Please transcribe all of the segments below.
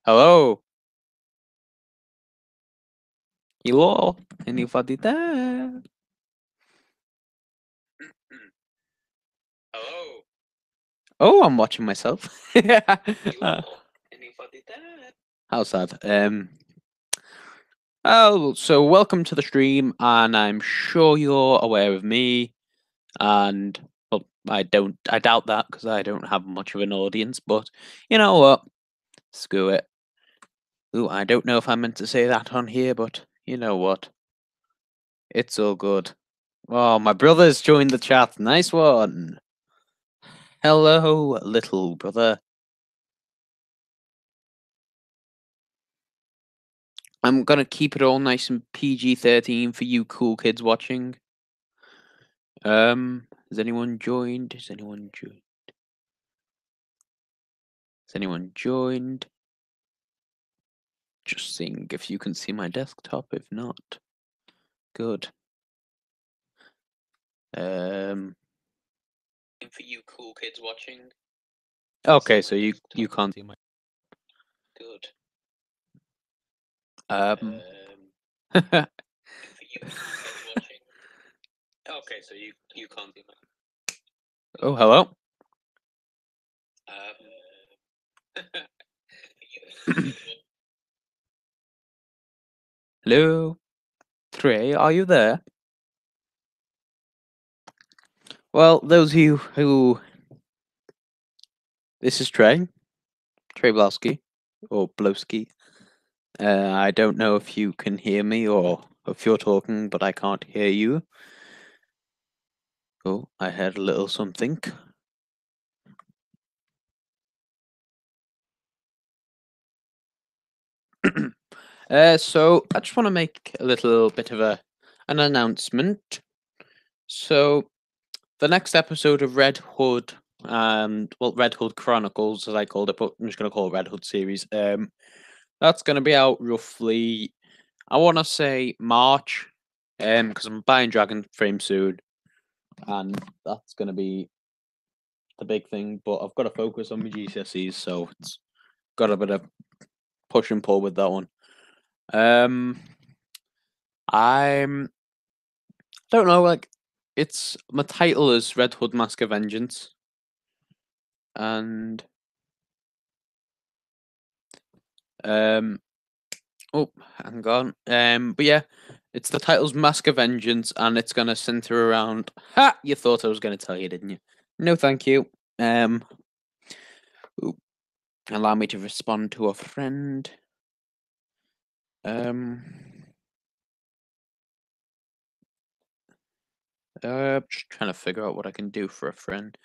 Hello. Hello. Anybody there? Hello. Oh, I'm watching myself. Uh, Anybody there? How sad. Oh, so welcome to the stream, and I'm sure you're aware of me. And well, I doubt that because I don't have much of an audience. But you know what? Screw it. Ooh, I don't know if I meant to say that on here, but you know what? It's all good. Oh, my brother's joined the chat. Nice one. Hello, little brother. I'm gonna keep it all nice and PG-13 for you cool kids watching. Has anyone joined? Has anyone joined? Has anyone joined? Just seeing if you can see my desktop. If not, good. For you cool kids watching. Okay, so you can't see my. Good. For you cool kids watching. Okay, so you can't see my. Oh, hello. Hello, Trey, are you there? Well, those of you who... This is Trey Blowski, or Blowski. I don't know if you can hear me or if you're talking, but I can't hear you. Oh, I heard a little something. So I just want to make a little bit of an announcement. So the next episode of Red Hood, Red Hood Chronicles, as I called it, but I'm just going to call it Red Hood series. That's going to be out roughly, I want to say March, because I'm buying Dragon Frame soon, and that's going to be the big thing. But I've got to focus on my GCSEs, so it's got a bit of push and pull with that one. I'm don't know, like it's my title is Red Hood Mask of Vengeance, and oh, hang on, but yeah, it's the title's Mask of Vengeance, and it's gonna center around. Ha! You thought I was gonna tell you, didn't you? No, thank you. Ooh, allow me to respond to a friend. Just trying to figure out what I can do for a friend.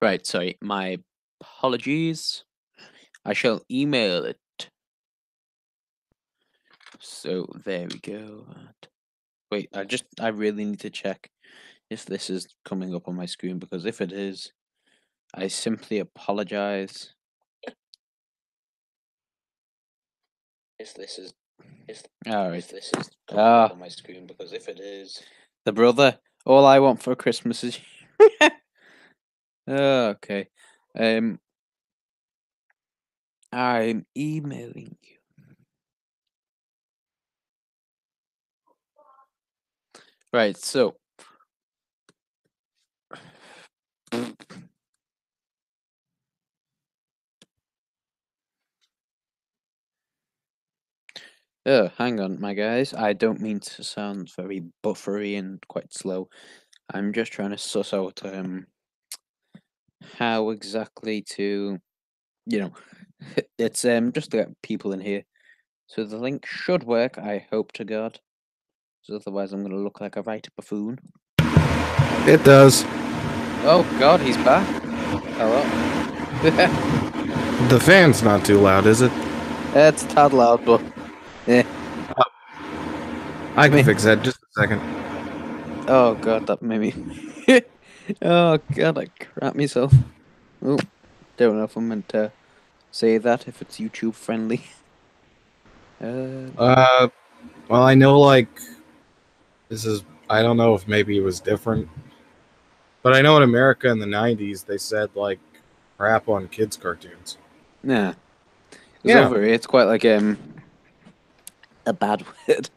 Right, sorry, my apologies. I shall email it. So there we go. Wait, I really need to check if this is coming up on my screen, because if it is, I simply apologize. If this is all right. If this is coming up on my screen, because if it is, the brother, all I want for Christmas is. Okay. I'm emailing you. Right, so oh, hang on, my guys. I don't mean to sound very buffery and quite slow. I'm just trying to suss out how exactly to, it's just to get people in here. So the link should work, I hope to God. So otherwise I'm gonna look like a right buffoon. It does. Oh God, he's back. Hello. The fan's not too loud, is it? It's a tad loud, but yeah. I can fix that. Just a second. Oh God, that made me. Oh God, I crap myself. Oh, don't know if I meant to say that if it's YouTube friendly. Well, I know, like, I don't know if maybe it was different, but I know in America in the 90s, they said, like, crap on kids' cartoons. Yeah. Because Yeah. over here, it's quite like a bad word.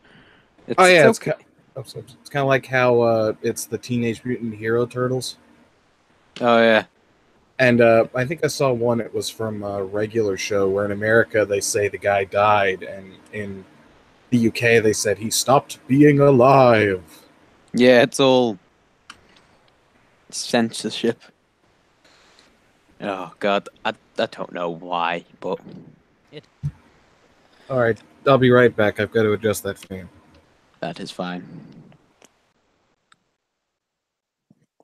Oh, It's yeah, it's okay. it's kind of like how it's the Teenage Mutant Hero Turtles. Oh, yeah. And I think I saw one, it was from a regular show, where in America they say the guy died, and in the UK they said he stopped being alive. Yeah, it's all censorship. Oh, God. I don't know why, but Alright, I'll be right back. I've got to adjust that fan. that is fine.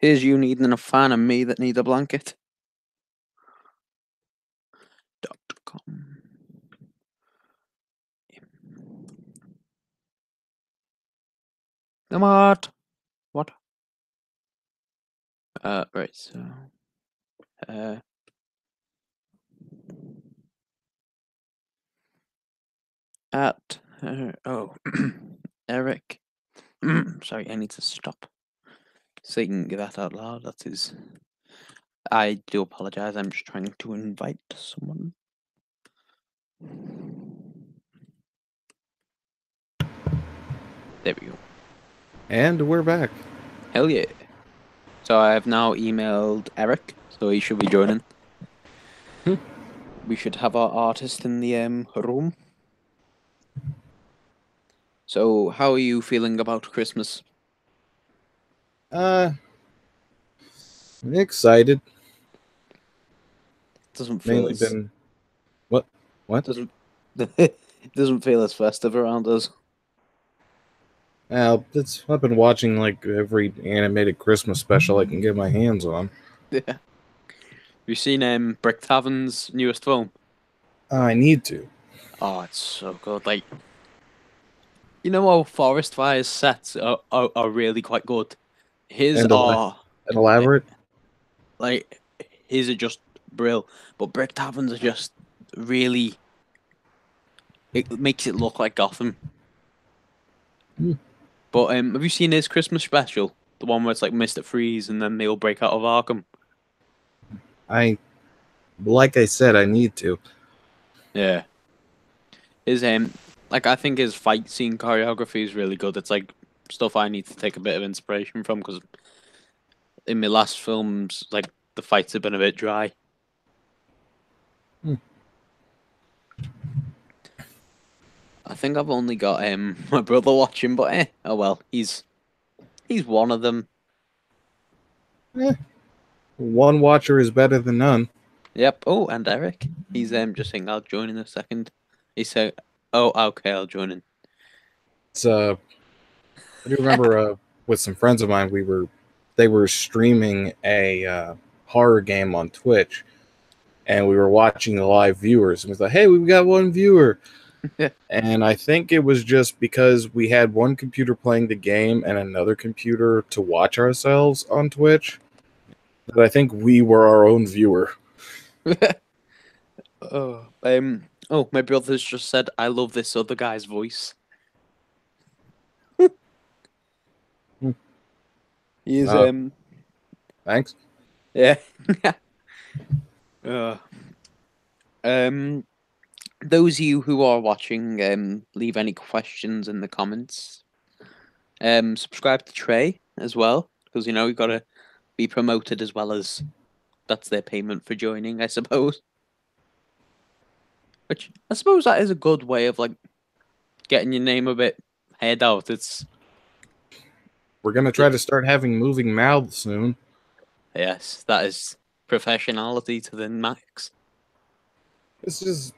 Here's you needing a fan and me that need a blanket. .com. Come on. What? Right, so at Eric. Sorry, I need to stop saying that out loud. That is, I do apologize. I'm just trying to invite someone. There we go. And we're back. Hell yeah. So I have now emailed Eric, so he should be joining. We should have our artist in the room. So, how are you feeling about Christmas? I'm excited. Doesn't feel Mainly as been what? doesn't it doesn't feel as festive around us. I've been watching like every animated Christmas special I can get my hands on. Yeah. You seen Brick Tavern's newest film? I need to. Oh, it's so good. Like, you know how Forest Fire's sets are really quite good. His And are elaborate. like his are just brill, but Brick Taverns are just really. It makes it look like Gotham. Hmm. But have you seen his Christmas special? The one where it's like Mr. Freeze and then they all break out of Arkham. Like I said, I need to. Yeah. His like I think his fight scene choreography is really good. It's like stuff I need to take a bit of inspiration from because in my last films, like the fights have been a bit dry. Hmm. I think I've only got my brother watching, but oh well, he's one of them. One watcher is better than none. Yep. Oh, and Eric, he's just saying I'll join in a second. He said, "Oh, okay, I'll join in." It's I do remember with some friends of mine, they were streaming a horror game on Twitch, and we were watching the live viewers, and we thought, hey, we've got one viewer. And I think it was just because we had one computer playing the game and another computer to watch ourselves on Twitch, that I think we were our own viewer. Oh, my brother's just said, "I love this other guy's voice." He's Thanks. yeah. uh, um, those of you who are watching, leave any questions in the comments. Subscribe to Trey as well because you know you got to be promoted as well as that's their payment for joining, I suppose. Which I suppose that is a good way of like getting your name a bit head out. We're gonna try to start having moving mouths soon. Yes, that is professionality to the max. It's just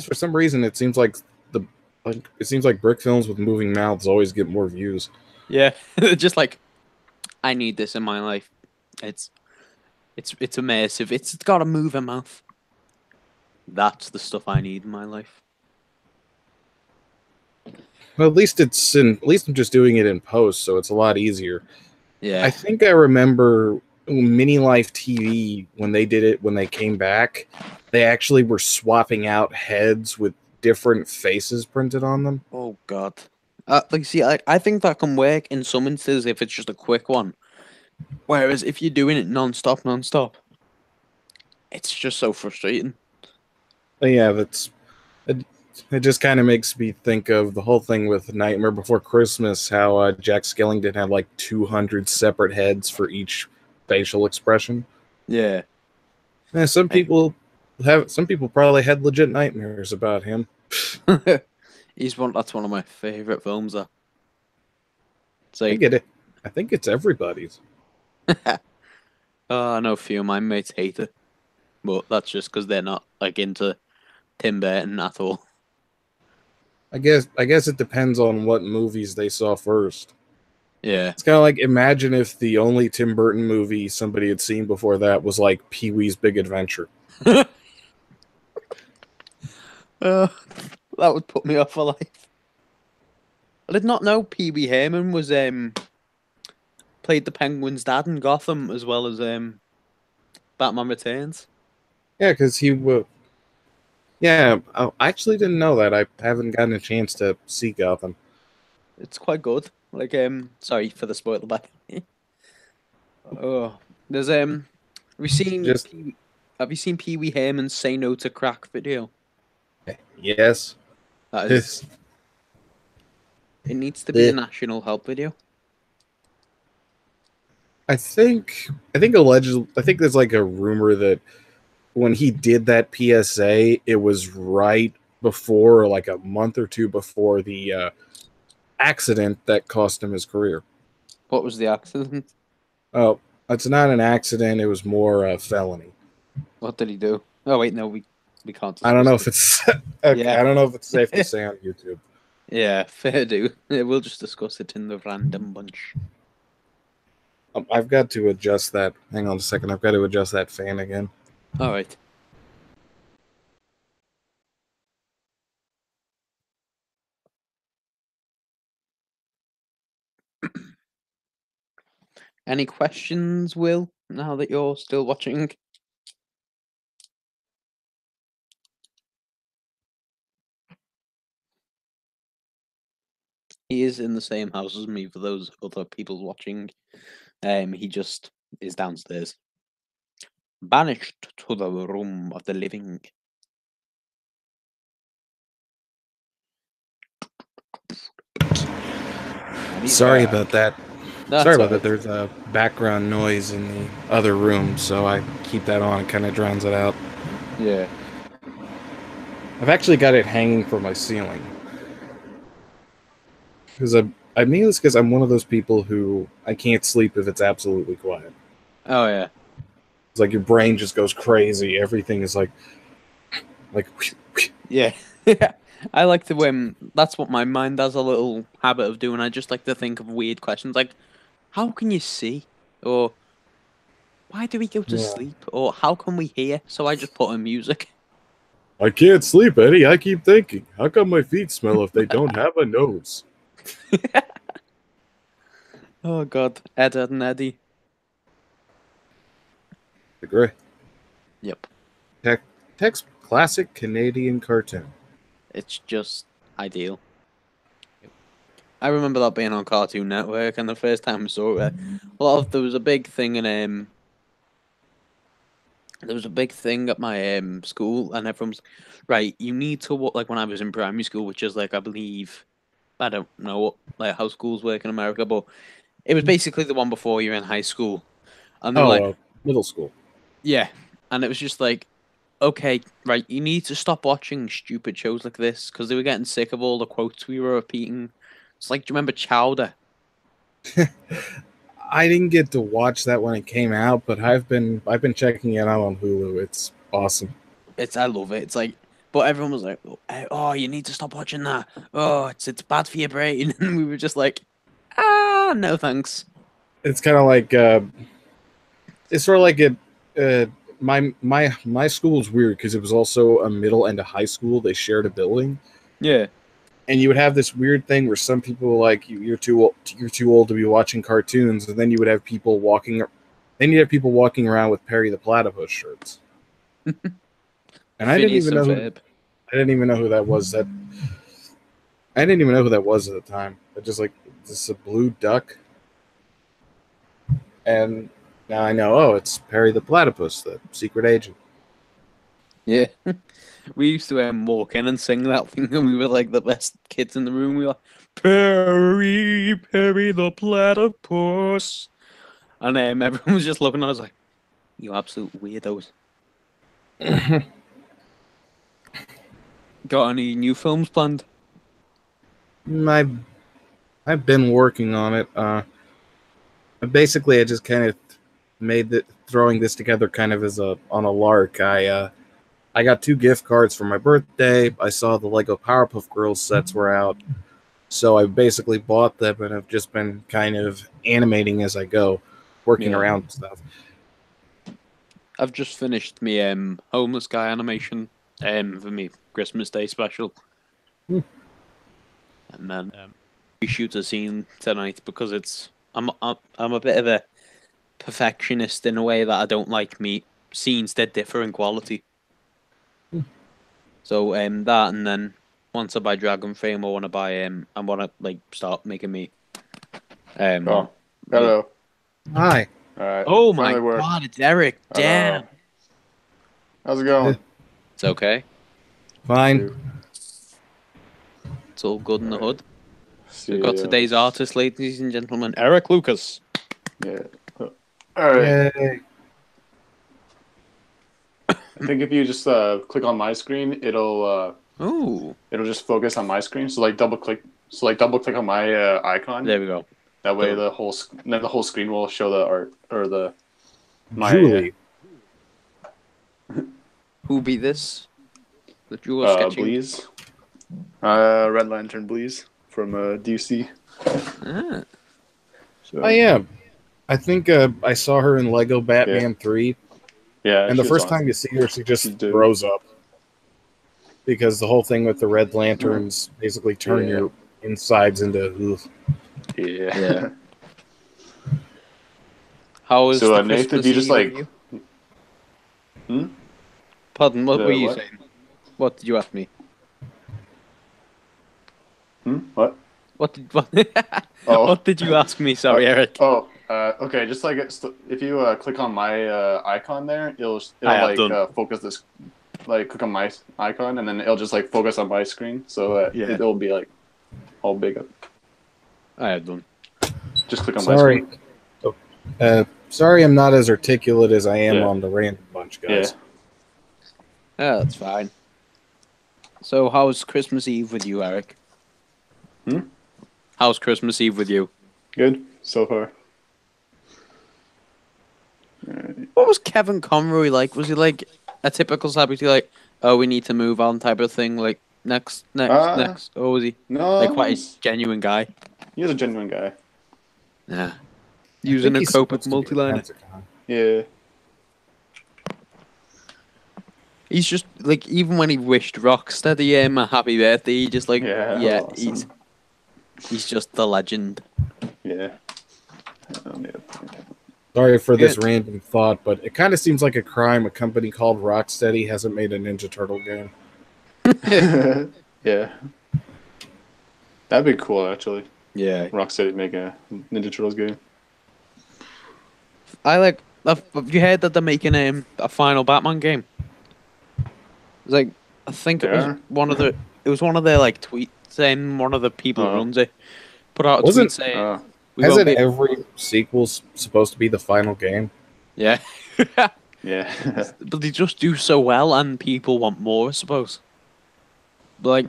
for some reason it seems like brick films with moving mouths always get more views. Yeah, just like I need this in my life. It's immersive. It's got a move a mouth. That's the stuff I need in my life. Well, at least I'm just doing it in post, so it's a lot easier. Yeah. I think I remember Mini Life TV when they did it when they came back. they actually were swapping out heads with different faces printed on them. Oh God. Like, see, I think that can work in some instances if it's just a quick one. Whereas if you're doing it non-stop, it's just so frustrating. But yeah, it, it just kind of makes me think of the whole thing with Nightmare Before Christmas, how Jack Skellington had like 200 separate heads for each facial expression. Yeah. Yeah, some people probably had legit nightmares about him. That's one of my favorite films. It's I like, get it. I think it's everybody's. I know a few of my mates hate it, but that's just because they're not like into Tim Burton at all. I guess it depends on what movies they saw first. Yeah. It's kind of like, imagine if the only Tim Burton movie somebody had seen before that was like Pee-wee's Big Adventure. That would put me off for life. I did not know Pee Wee Herman was played the Penguin's dad in Gotham as well as Batman Returns. Yeah, because he would. Yeah, I actually didn't know that. I haven't gotten a chance to see Gotham. It's quite good. Like sorry for the spoiler back. Oh, there's Just have you seen Pee Wee Herman's Say No to Crack video? yes. That is, it needs to be The- the national help video. I think there's like a rumor that when he did that PSA, it was right before, like a month or two before the accident that cost him his career. What was the accident? Oh, it's not an accident. It was more a felony. What did he do? Oh wait, no, we can't. I don't know if Discuss it's okay, Yeah. I don't know if it's safe to say on YouTube. Yeah, fair do. Yeah, we'll just discuss it in the random bunch. I've got to adjust that. Hang on a second. I've got to adjust that fan again. All right. Any questions, Will? Now that you're still watching. He is in the same house as me for those other people watching. He just is downstairs. Banished to the room of the living. Sorry about that. That's Sorry about all that. There's a background noise in the other room, so I keep that on. It kind of drowns it out. Yeah. I've actually got it hanging from my ceiling. Because I mean this because I'm one of those people who I can't sleep if it's absolutely quiet. Oh yeah. It's like your brain just goes crazy. Everything is like Yeah. I like to that's what my mind has a little habit of doing. I just like to think of weird questions like, how can you see? Or why do we go to Yeah. sleep? Or how can we hear? So I just put on music. I can't sleep, Eddie. I keep thinking, how come my feet smell if they don't have a nose? Oh god. Ed, Ed and Eddie. Agree. Yep. Text classic Canadian cartoon. It's just ideal. I remember that being on Cartoon Network, and the first time I saw it, there was a big thing in there was a big thing at my school, and everyone's right. You need to like when I was in primary school, which is like I believe I don't know what like how schools work in America, but it was basically the one before you're in high school, and they were like, Middle school. yeah, and it was just like, okay, right, you need to stop watching stupid shows like this because they were getting sick of all the quotes we were repeating. It's like, do you remember Chowder? I didn't get to watch that when it came out, but I've been checking it out on Hulu. It's awesome. I love it. It's like, but everyone was like, "Oh, you need to stop watching that. Oh, it's bad for your brain." And we were just like, no thanks." It's kind of like it's sort of like my school's weird because it was also a middle and a high school. They shared a building. Yeah. And you would have this weird thing where some people were like, you're too old to be watching cartoons, and then you would have people walking around with Perry the Platypus shirts. And I didn't even know who that was. I didn't even know who that was at the time. I just like, this is a blue duck. And now I know, oh, it's Perry the Platypus, the secret agent. Yeah. We used to walk in and sing that thing, and we were like the best kids in the room. We were like, Perry, Perry the Platypus. And everyone was just looking at us like, you absolute weirdos. Got any new films planned? I've been working on it. Basically, I just kind of throwing this together kind of as on a lark. I got 2 gift cards for my birthday. I saw the Lego Powerpuff Girls sets were out, so I basically bought them and have just been kind of animating as I go, working around and stuff. I've just finished me homeless guy animation for me Christmas Day special, and then we shoot a scene tonight because I'm a bit of a perfectionist in a way that I don't like scenes that differ in quality. So that, and then once I buy Dragon Frame, I want to like start making me. Oh, hello. Hi. All right. Oh my God, it's Eric. Damn. How's it going? It's okay. Fine. It's all good in the hood. So we've got today's artist, ladies and gentlemen, Eric Lucas. Yeah. All right. Yay. I think if you just click on my screen, it'll just focus on my screen. So like double click on my icon. There we go. That way the whole screen will show the art or my Julie. Who be this? That you were sketching? Bleeze. Red Lantern Bleeze from DC. Ah. So, I am. I think I saw her in Lego Batman 3. Yeah, and the first time you see her, she just grows up. Because the whole thing with the Red Lanterns basically turn your insides into oof. Yeah. How is so the Nathan, Christmas do you just Eve like Pardon, what were you saying? What did you ask me? What? What did you ask me? Sorry, Eric. Okay. Just like if you click on my icon there, it'll focus this. Like click on my icon, and then it'll just like focus on my screen, so it'll be like all big up. I have done. Just click on my screen. Sorry, I'm not as articulate as I am on the Random Bunch, guys. Yeah, that's fine. So, how's Christmas Eve with you, Eric? How's Christmas Eve with you? Good so far. What was Kevin Conroy like? Was he like a typical celebrity, like, oh, we need to move on type of thing, like next, or was he quite a genuine guy? He was a genuine guy. Yeah. Using a Copic multiliner. Yeah. He's just like, even when he wished Rocksteady a happy birthday, he just like awesome. he's just the legend. Yeah. Sorry for this random thought, but it kind of seems like a crime a company called Rocksteady hasn't made a Ninja Turtle game. Yeah. That'd be cool, actually. Yeah. Rocksteady make a Ninja Turtles game. Have you heard that they're making a final Batman game? It's like, I think it was one of their like tweets saying one of the people who runs it put out a tweet saying hasn't every sequel supposed to be the final game? Yeah. Yeah. But they just do so well and people want more, I suppose. Like,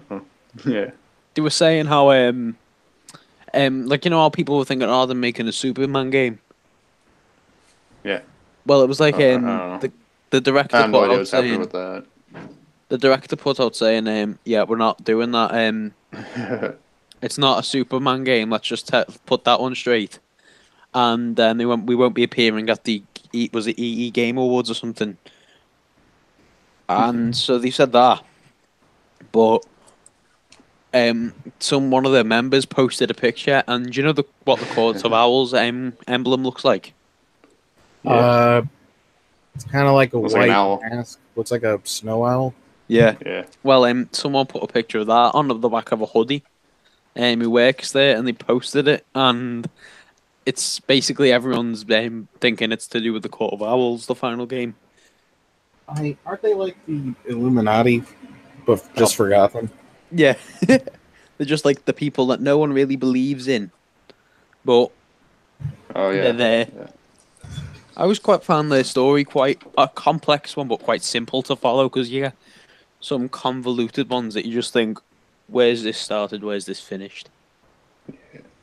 yeah. They were saying how like, you know how people were thinking, oh, they're making a Superman game. Yeah. Well, it was like the director I put know out what's happening with that. The director put out saying, yeah, we're not doing that. It's not a Superman game. Let's just put that one straight. And then we won't be appearing at the EE Game Awards or something. And so they said that, but one of their members posted a picture, and do you know what the Court of Owls emblem looks like? Yeah. It's kind of like a Looks white like an owl. mask. Looks like a snow owl. Yeah. Yeah. Well, someone put a picture of that on the back of a hoodie. Who works there, and they posted it, and it's basically everyone's thinking it's to do with the Court of Owls, the final game. Aren't they like the Illuminati, but just for Gotham? Yeah. They're just like the people that no one really believes in, but they're there. Yeah. I always quite found their story quite a complex one, but quite simple to follow, because you get some convoluted ones that you just think, where's this started, where's this finished?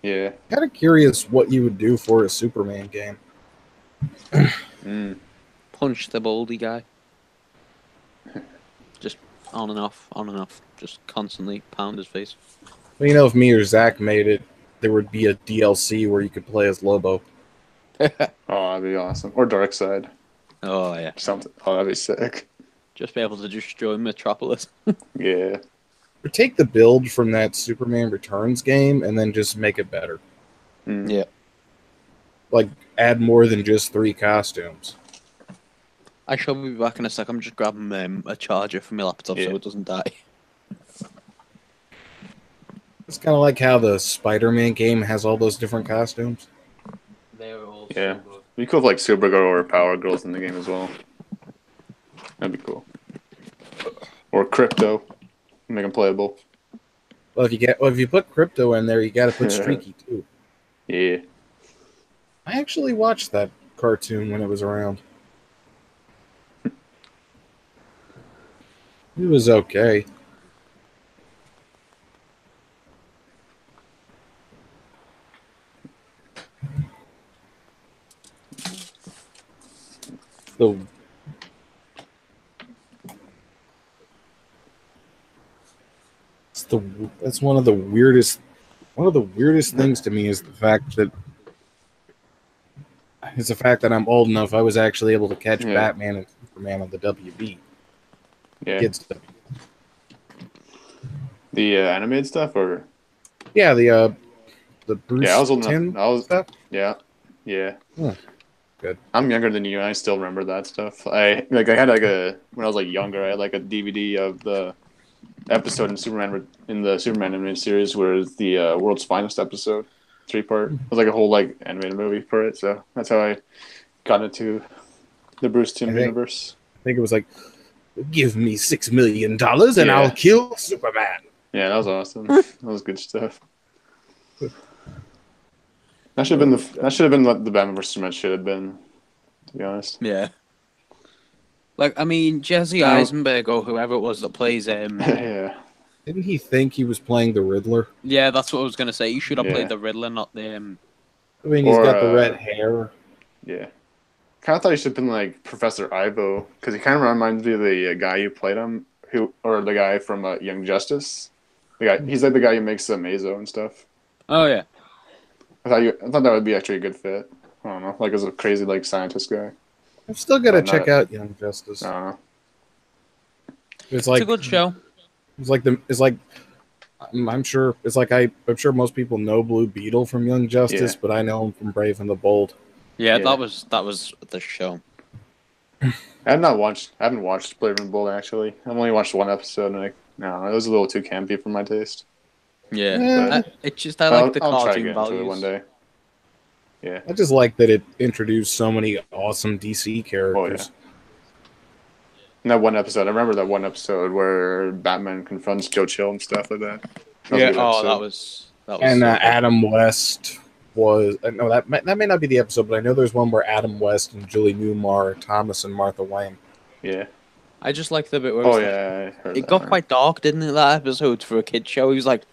Yeah. Kind of curious what you would do for a Superman game. Punch the baldy guy. Just on and off. Just constantly pound his face. Well, if me or Zach made it, there would be a DLC where you could play as Lobo. Oh, that'd be awesome. Or Darkseid. Oh, yeah. Something. Oh, that'd be sick. Just be able to destroy Metropolis. Or Yeah. take the build from that Superman Returns game and then just make it better. Yeah. Like, add more than just 3 costumes. I shall be back in a sec. I'm just grabbing a charger for my laptop so it doesn't die. It's kind of like how the Spider-Man game has all those different costumes. They're all Yeah. It'd be cool if like Supergirl or Power Girls in the game as well. That'd be cool. Or Crypto. Make them playable. Well, if you put Crypto in there, you got to put Streaky too. Yeah. I actually watched that cartoon when it was around. It was okay. That's one of the weirdest things to me is the fact that I'm old enough I was actually able to catch Batman and Superman on the WB. Yeah. Kids stuff. The animated stuff, or the Bruce I was old Timm enough. stuff. Yeah. Huh. Good. I'm younger than you, and I still remember that stuff. I had when I was like younger, I had like a DVD of the episode in the Superman animated series where it's the World's Finest episode, 3-part. It was like a whole like animated movie for it, so that's how I got into the Bruce Timm universe. I think it was like, give me $6 million and I'll kill Superman. Yeah, that was awesome. That was good stuff. That should have been what the Batman vs Superman should have been, to be honest. Yeah. Like, I mean, Jesse Eisenberg or whoever it was that plays yeah. Didn't he think he was playing the Riddler? Yeah, that's what I was gonna say. He should have played the Riddler, not the I mean, he's got the red hair. Yeah. Kind of thought he should have been like Professor Ivo, because he kind of reminds me of the guy who played him, or the guy from Young Justice. He's like the guy who makes the Mazo and stuff. Oh yeah. I thought that would be actually a good fit. I don't know, like as a crazy like scientist guy. I'm still gonna check out Young Justice. I don't know. It's a good show. I'm sure most people know Blue Beetle from Young Justice, but I know him from Brave and the Bold. Yeah, that was the show. I haven't watched Brave and the Bold actually. I've only watched one episode, and it was a little too campy for my taste. Yeah, it's just I like the cartoon values. One day. Yeah, I just like that it introduced so many awesome DC characters. Oh, yeah. And that one episode, I remember that one episode where Batman confronts Joe Chill and stuff like that. That was. And Adam West was no, that may not be the episode, but I know there's one where Adam West and Julie Newmar, Thomas and Martha Wayne. Yeah. I just like the bit where it got quite dark, didn't it? That episode for a kid show. He was like,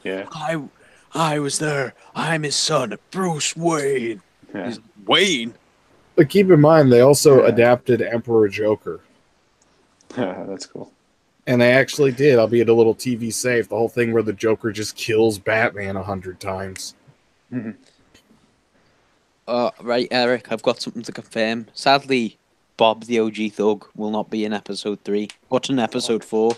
I was there. I'm his son, Bruce Wayne. Yeah. He's Wayne. But keep in mind, they also adapted Emperor Joker. That's cool. And they actually did, albeit a little TV safe, the whole thing where the Joker just kills Batman 100 times. Mm-hmm. Right, Eric, I've got something to confirm. Sadly, Bob the OG Thug will not be in episode 3. What's in episode 4?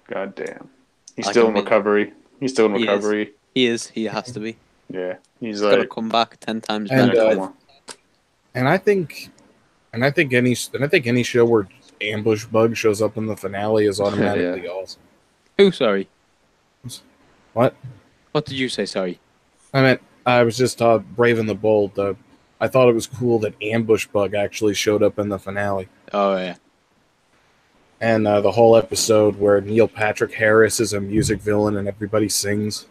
God damn. He's still in recovery. He's still in recovery. He is. He has to be. Yeah. He's got to come back 10 times better. And I think And I think any show where Ambush Bug shows up in the finale is automatically awesome. Who? Sorry. What? What did you say? Sorry. I was just Brave and the Bold. I thought it was cool that Ambush Bug actually showed up in the finale. Oh yeah. And the whole episode where Neil Patrick Harris is a music villain and everybody sings.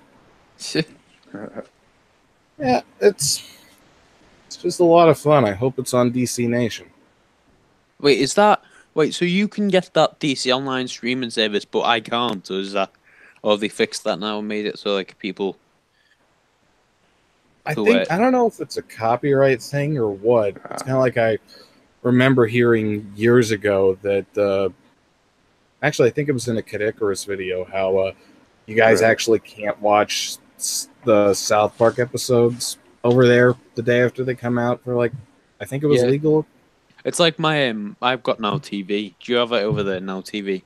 Yeah, it's just a lot of fun. I hope it's on DC Nation. Wait, so you can get that DC Online streaming service, but I can't, or is that... Or have they fixed that now and made it so like people... I don't know if it's a copyright thing or what. It's kind of like I remember hearing years ago that... Actually, I think it was in a Kid Icarus video, how you guys actually can't watch the South Park episodes over there the day after they come out for, like, I think it was legal. It's like my... I've got Now TV. Do you have it over there, Now TV?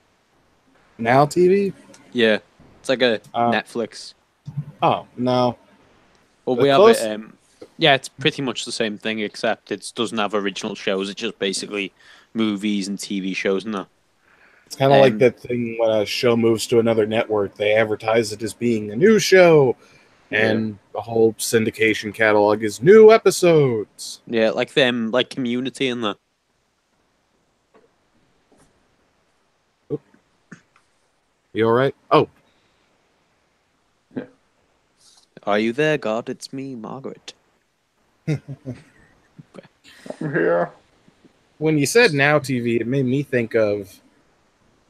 Now TV? Yeah. It's like a Netflix. Oh, no. Well, we have it... yeah, it's pretty much the same thing, except it doesn't have original shows. It's just basically movies and TV shows and that. It's kind of like that thing when a show moves to another network, they advertise it as being a new show, and the whole syndication catalog is new episodes. Yeah, like them, like Community and that. Oh. You all right? Oh. Are you there, God? It's me, Margaret. I'm here. When you said Now TV, it made me think of...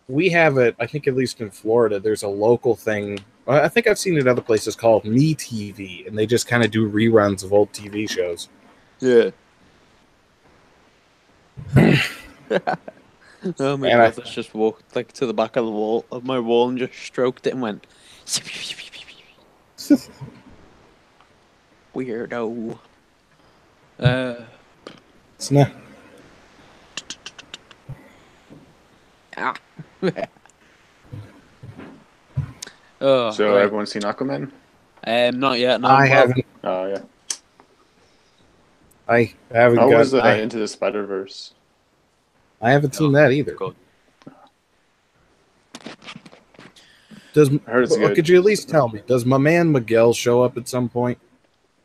We have it, I think at least in Florida, there's a local thing. I think I've seen it other places called Me TV, and they just kind of do reruns of old TV shows. Yeah. Oh my God, I just walked like to the back of the wall of my wall and just stroked it and went... Weirdo. It's not... Ah. So everyone's seen Aquaman? Not yet. No, I haven't. Oh yeah. I haven't. How was Into the Spider-Verse? I haven't seen that either. Good. Could you at least tell me? Does my man Miguel show up at some point?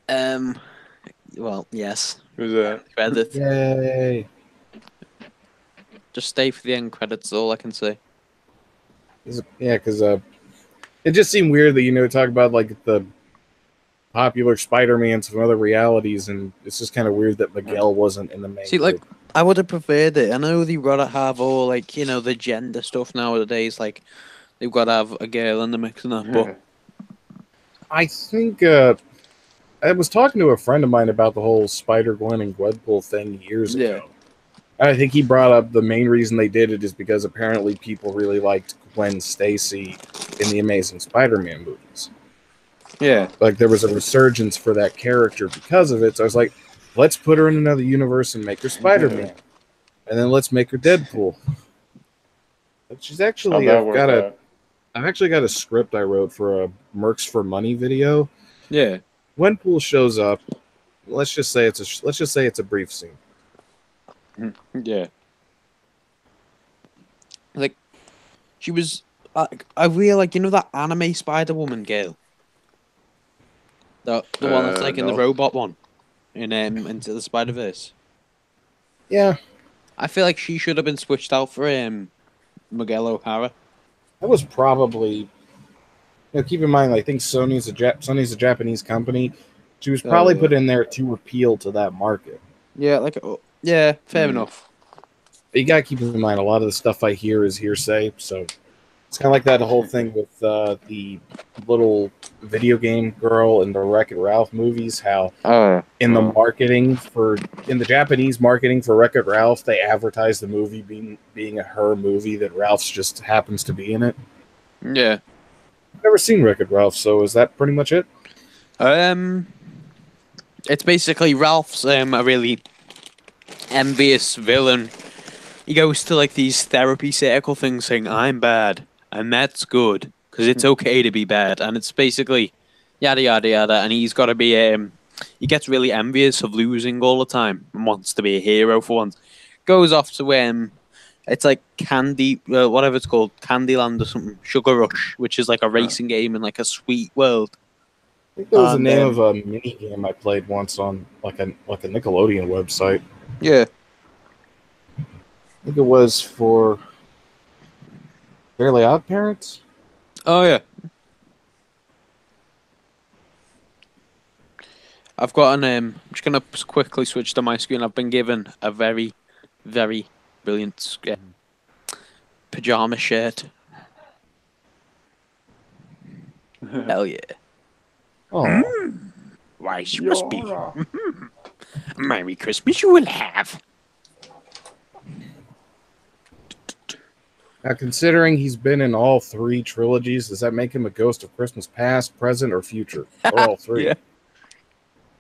Well, yes. Who's that? Credit. Yay! Just stay for the end credits. All I can say. Yeah, because it just seemed weird that talk about like the popular Spider-Mans from other realities, and it's just kind of weird that Miguel wasn't in the main. See, like, I would have preferred it. I know they've got to have all like the gender stuff nowadays. Like, they've got to have a girl in the mix and that. But I think I was talking to a friend of mine about the whole Spider-Gwen and Deadpool thing years ago. I think he brought up the main reason they did it is because apparently people really liked Gwen Stacy in the Amazing Spider-Man movies. Yeah. Like, there was a resurgence for that character because of it. So I was like, let's put her in another universe and make her Spider-Man. And then let's make her Deadpool. But she's actually... I've actually got a script I wrote for a Mercs for Money video. Yeah. Gwenpool shows up. Let's just say it's a brief scene. Yeah. Like, she was... I really like, that anime Spider-Woman girl? The one that's like in the robot one? In Into the Spider-Verse? Yeah. I feel like she should have been switched out for Miguel O'Hara. That was probably... keep in mind, I think Sony's a Japanese company. She was probably put in there to appeal to that market. Yeah, yeah, fair enough. But you gotta keep in mind, a lot of the stuff I hear is hearsay, so it's kind of like that whole thing with the little video game girl in the Wreck-It Ralph movies, how in the Japanese marketing for Wreck-It Ralph, they advertise the movie being a her movie that Ralph's just happens to be in it. Yeah. I've never seen Wreck-It Ralph, so is that pretty much it? It's basically Ralph's a really envious villain. He goes to like these therapy circle things saying, I'm bad, and that's good, because it's okay to be bad, and it's basically yada yada yada, and he's got to be he gets really envious of losing all the time, and wants to be a hero for once, goes off to it's like Candy, whatever it's called, Candyland or something, Sugar Rush, which is like a racing game in like a sweet world. I think that was the name of a mini game I played once on like a Nickelodeon website. Yeah. I think it was for Fairly Odd Parents. Oh yeah. I've got I'm just gonna quickly switch to my screen. I've been given a very, very brilliant pajama shirt. Hell yeah. Oh. Why, she must be. Merry Christmas you will have. Now, considering he's been in all 3 trilogies, does that make him a ghost of Christmas past, present, or future? Or all 3? Yeah.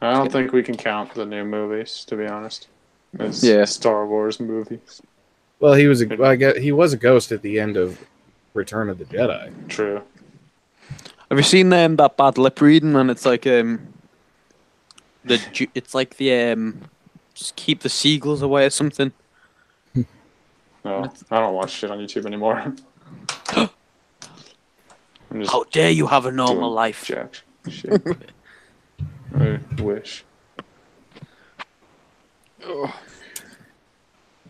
I don't think we can count the new movies, to be honest. As Star Wars movies. Well, he was a ghost at the end of Return of the Jedi. True. Have you seen that bad lip reading? And it's like just keep the seagulls away or something. No, I don't watch shit on YouTube anymore. How dare you have a normal life? Jack shit. I wish. Oh,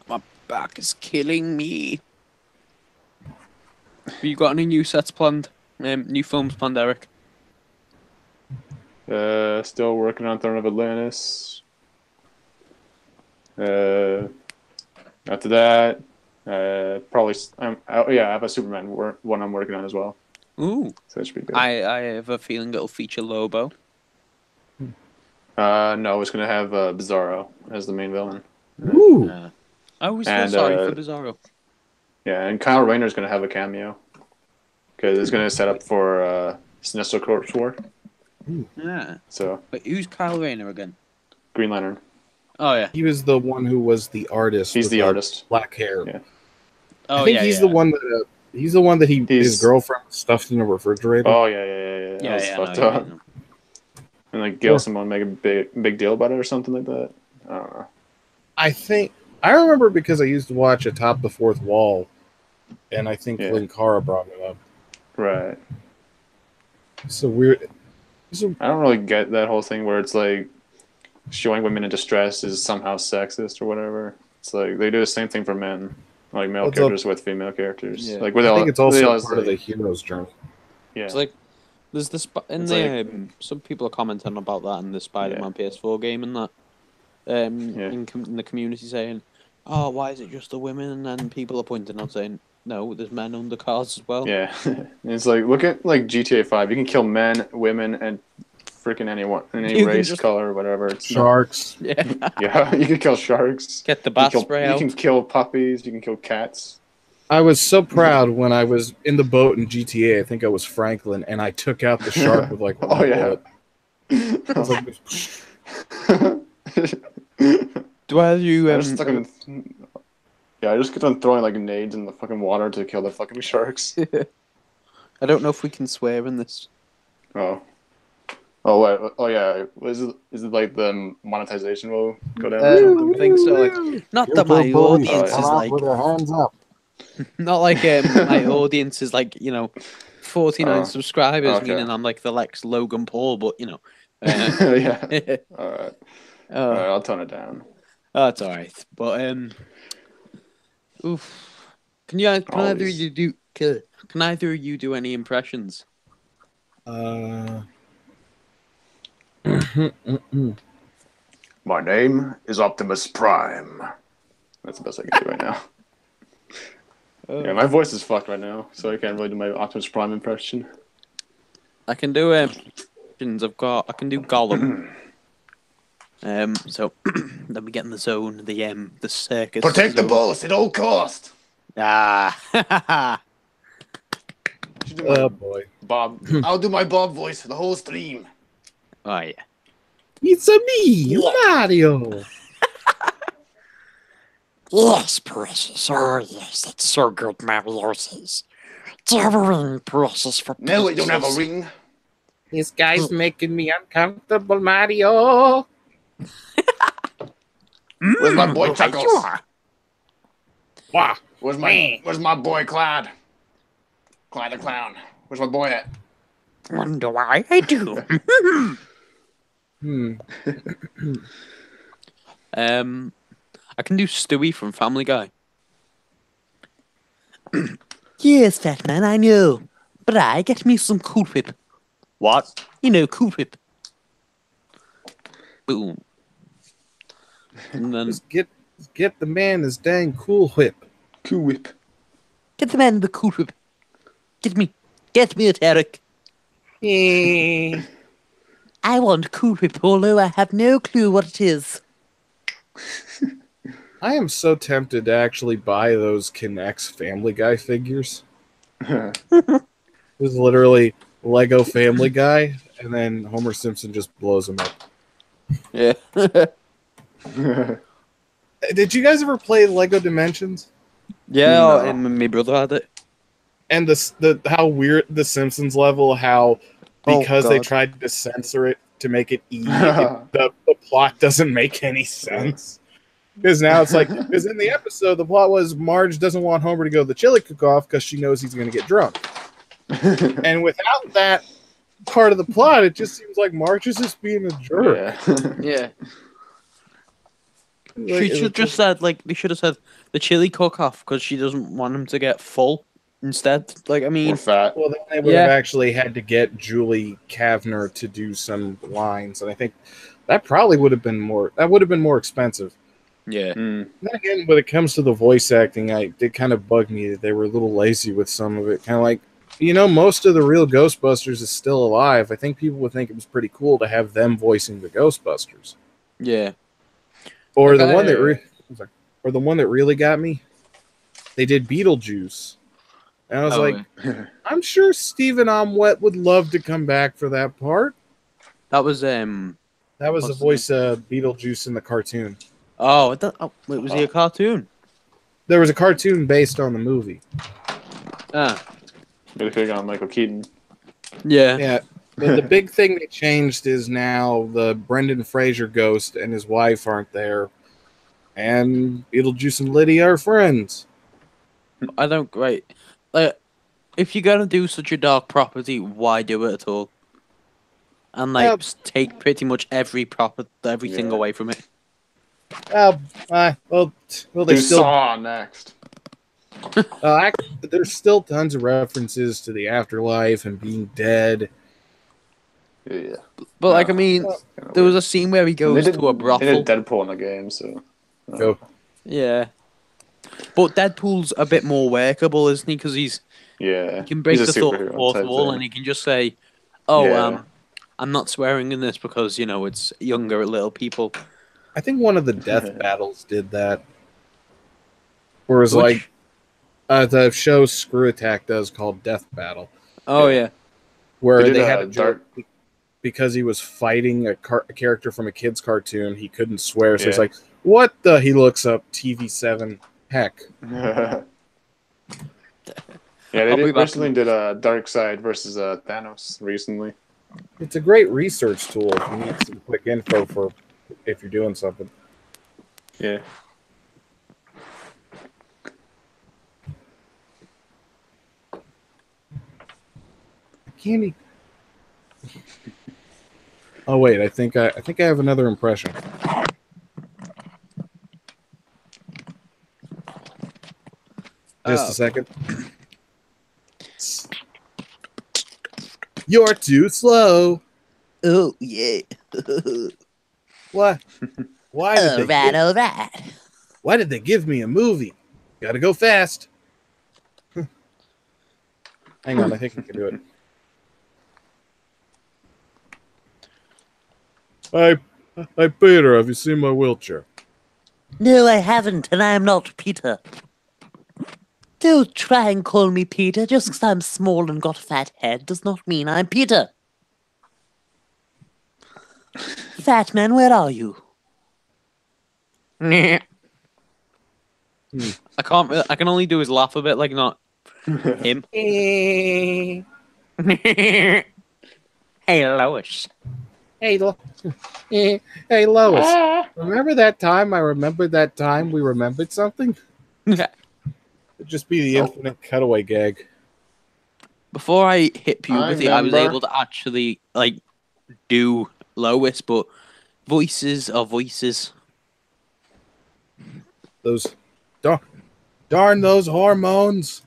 my back is killing me. Have you got any new sets planned? New films planned, Eric? Still working on Throne of Atlantis. After that, probably. I have a Superman one I'm working on as well. Ooh, so that should be good. I have a feeling it'll feature Lobo. No, it's gonna have Bizarro as the main villain. Ooh. I always feel sorry for Bizarro. Yeah, and Kyle Rayner's gonna have a cameo because it's gonna set up for Sinestro Corps War. Yeah. So. But who's Kyle Rayner again? Green Lantern. Oh yeah. He was the one who was the artist. He's the artist. Black hair. Yeah. Oh, I think he's the one that he's the one that his girlfriend stuffed in a refrigerator. Oh yeah. That was fucked up. And like Gail Simone make a big deal about it or something like that. I don't know. I remember because I used to watch Atop the Fourth Wall, and I think Linkara brought it up. Right. So weird. I don't really get that whole thing where it's like showing women in distress is somehow sexist or whatever. It's like they do the same thing for men, like male characters with female characters. Yeah. Like I think it's also part of the hero's journey. Yeah. It's like there's some people are commenting about that in the Spider-Man PS4 game and that in the community saying, "Oh, why is it just the women?" And then people are pointing out saying, "No, there's men under cars as well." Yeah, it's like look at like GTA 5. You can kill men, women, and freaking anyone, any race, color, whatever. It's sharks. Yeah, you can kill sharks. Get the bat spray out. You can kill puppies. You can kill cats. I was so proud when I was in the boat in GTA. I think I was Franklin, and I took out the shark with like one bullet. Do either you? I just kept on throwing like nades in the fucking water to kill the fucking sharks. I don't know if we can swear in this. Oh wait. Oh yeah. Is it like the monetization will go down? I don't think so. Like, not that my audience is like with their hands up. Not like my audience is like 49 subscribers, meaning I'm like the Lex Logan Paul, but yeah. All right. All right. I'll tone it down. Oh, it's all right. But can either of you do any impressions? My name is Optimus Prime. That's the best I can do right now. Yeah, my voice is fucked right now, so I can't really do my Optimus Prime impression. I can do impressions. I can do Gollum. So let me get in the zone. The circus. Protect the boss at all cost. Ah. Oh boy, Bob. I'll do my Bob voice for the whole stream. Oh yeah. It's me, Mario. Yes, precious. Oh, yes, that's so good, Mario says. Do you have a ring, precious, for No, I don't have a ring. This guy's making me uncomfortable, Mario. Where's my boy Chuckles? Wah! Where's my boy Clyde? Clyde the clown. Where's my boy at? Wonder why I do. I can do Stewie from Family Guy. Yes, fat man, I know. But I get me some Cool Whip. What? You know, Cool Whip. Boom. And then Just get the man his dang Cool Whip. Cool Whip. Get the man the Cool Whip. Get me it, Eric. I want Cool Whip, although I have no clue what it is. I am so tempted to actually buy those Kinects Family Guy figures. It was literally Lego Family Guy, and then Homer Simpson just blows him up. yeah. Did you guys ever play Lego Dimensions? Yeah, No. and my brother had it. And the how weird the Simpsons level, how because they God. tried to censor it to make it easy, the plot doesn't make any sense. Because now it's like, because in the episode, the plot was Marge doesn't want Homer to go to the chili cook-off because she knows he's going to get drunk. And without that part of the plot, it just seems like Marge is just being a jerk. Yeah. Like, She should just said, they should have said the chili cook-off because she doesn't want him to get full instead. Like, I mean, Or fat. well, then they would have actually had to get Julie Kavner to do some lines, and I think that probably would have been more. That would have been more expensive. yeah. Mm. Then again, when it comes to the voice acting, it kind of bugged me that they were a little lazy with some of it. Kind of like, most of the real Ghostbusters is still alive. I think people would think it was pretty cool to have them voicing the Ghostbusters. Yeah. Or Like the one that really got me, they did Beetlejuice. And I was I'm sure Stephen Amwet would love to come back for that part. That was That was What's the the voice of Beetlejuice in the cartoon. wait, was he a cartoon? There was a cartoon based on the movie. Ah. Really big on Michael Keaton. Yeah. Yeah. The big thing they changed is now the Brendan Fraser ghost and his wife aren't there. And Beetlejuice and Lydia are friends. I don't like if you're gonna do such a dark property, why do it at all? And take pretty much everything away from it. Well, Do they still Saw next. there's still tons of references to the afterlife and being dead. Yeah. But I mean, there was a scene where he goes to a They brothel. did Deadpool in the game, so. Go. Yeah. But Deadpool's a bit more workable, isn't he? Because he can break he's a the superhero fourth type wall thing. and he can just say, I'm not swearing in this because, it's younger little people. I think one of the death battles did that. Whereas, Which- the show Screw Attack does called Death Battle. Oh, Yeah. yeah. Where They did they had a a joke because he was fighting a character from a kid's cartoon, he couldn't swear. So he's Yeah. like, what the? He looks up TV7. Heck. Yeah, I'll be back recently did a Dark Side versus Thanos recently. It's a great research tool if you need some quick info for if you're doing something. Yeah. Candy. Oh wait, I think I have another impression. Just a second. You're too slow. Oh, yeah. What? Why did All right. Why did they give me a movie? Gotta go fast. Hang on, I think I can do it. Hi, Peter. Have you seen my wheelchair? No, I haven't, and I am not Peter. Don't try and call me Peter. Just because I'm small and got a fat head does not mean I'm Peter. Fat man, where are you? I can't. I can only do his laugh a bit, like not him. Hey, Lois. Hey, hey, Lois. Remember that time? I remembered that time we remembered something. It'd just be the infinite cutaway gag. Before I hit puberty, I was remember. able to actually like do Lois, but voices are voices. Those darn those hormones.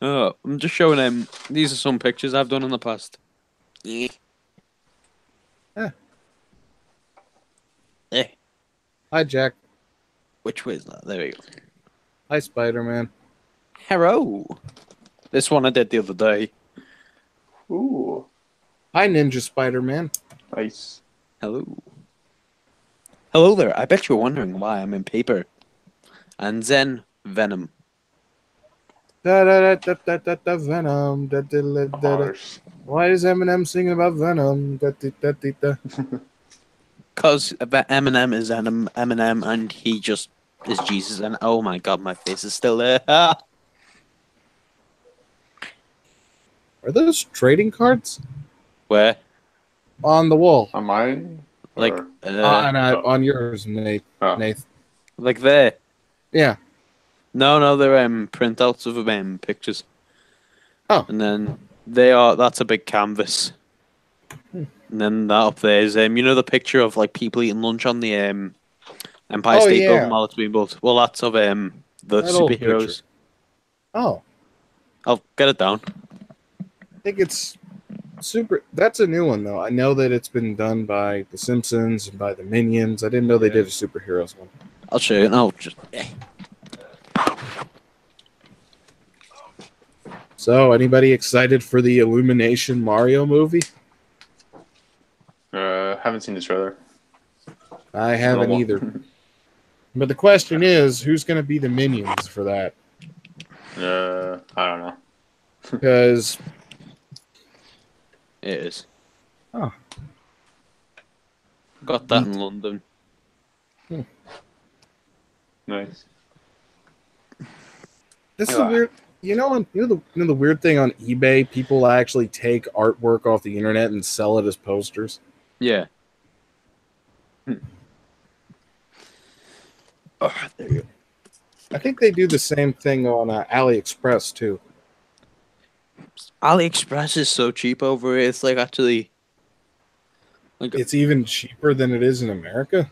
Oh, I'm just showing him. These are some pictures I've done in the past. Yeah. Eh, Hi, Jack. which way is that? There we go. Hi, Spider-Man. Hello. This one I did the other day. Ooh, Hi, Ninja Spider-Man. nice. Hello. Hello there. I bet you're wondering why I'm in paper. And then Venom. Da Venom. Da. Harsh. Why is Eminem singing about Venom? Da. Because Eminem is Eminem and he just is Jesus. And oh my god, my face is still there. Ah. Are those trading cards Where? on the wall? On mine? Like, Or- On yours, Nate. Oh. Nate. like there. Yeah. No, they're printouts of pictures. Oh. And then that's a big canvas. And then that up there is you know the picture of like people eating lunch on the Empire State Building while it's being built. Well, that's of the That old superheroes. picture. Oh. I'll get it down. I think it's super. That's a new one, though. I know that it's been done by The Simpsons and by the Minions. I didn't know they did a superheroes one. I'll show you. No, just So, anybody excited for the Illumination Mario movie? Haven't seen the trailer. I haven't either. But the question is, who's going to be the Minions for that? I don't know. Because it is. Oh. Got that in London. Nice. this is a weird. You know the weird thing on eBay, people actually take artwork off the internet and sell it as posters. Yeah. Oh, there you go. I think they do the same thing on AliExpress too. AliExpress is so cheap over here. It's like actually, like It's even cheaper than it is in America.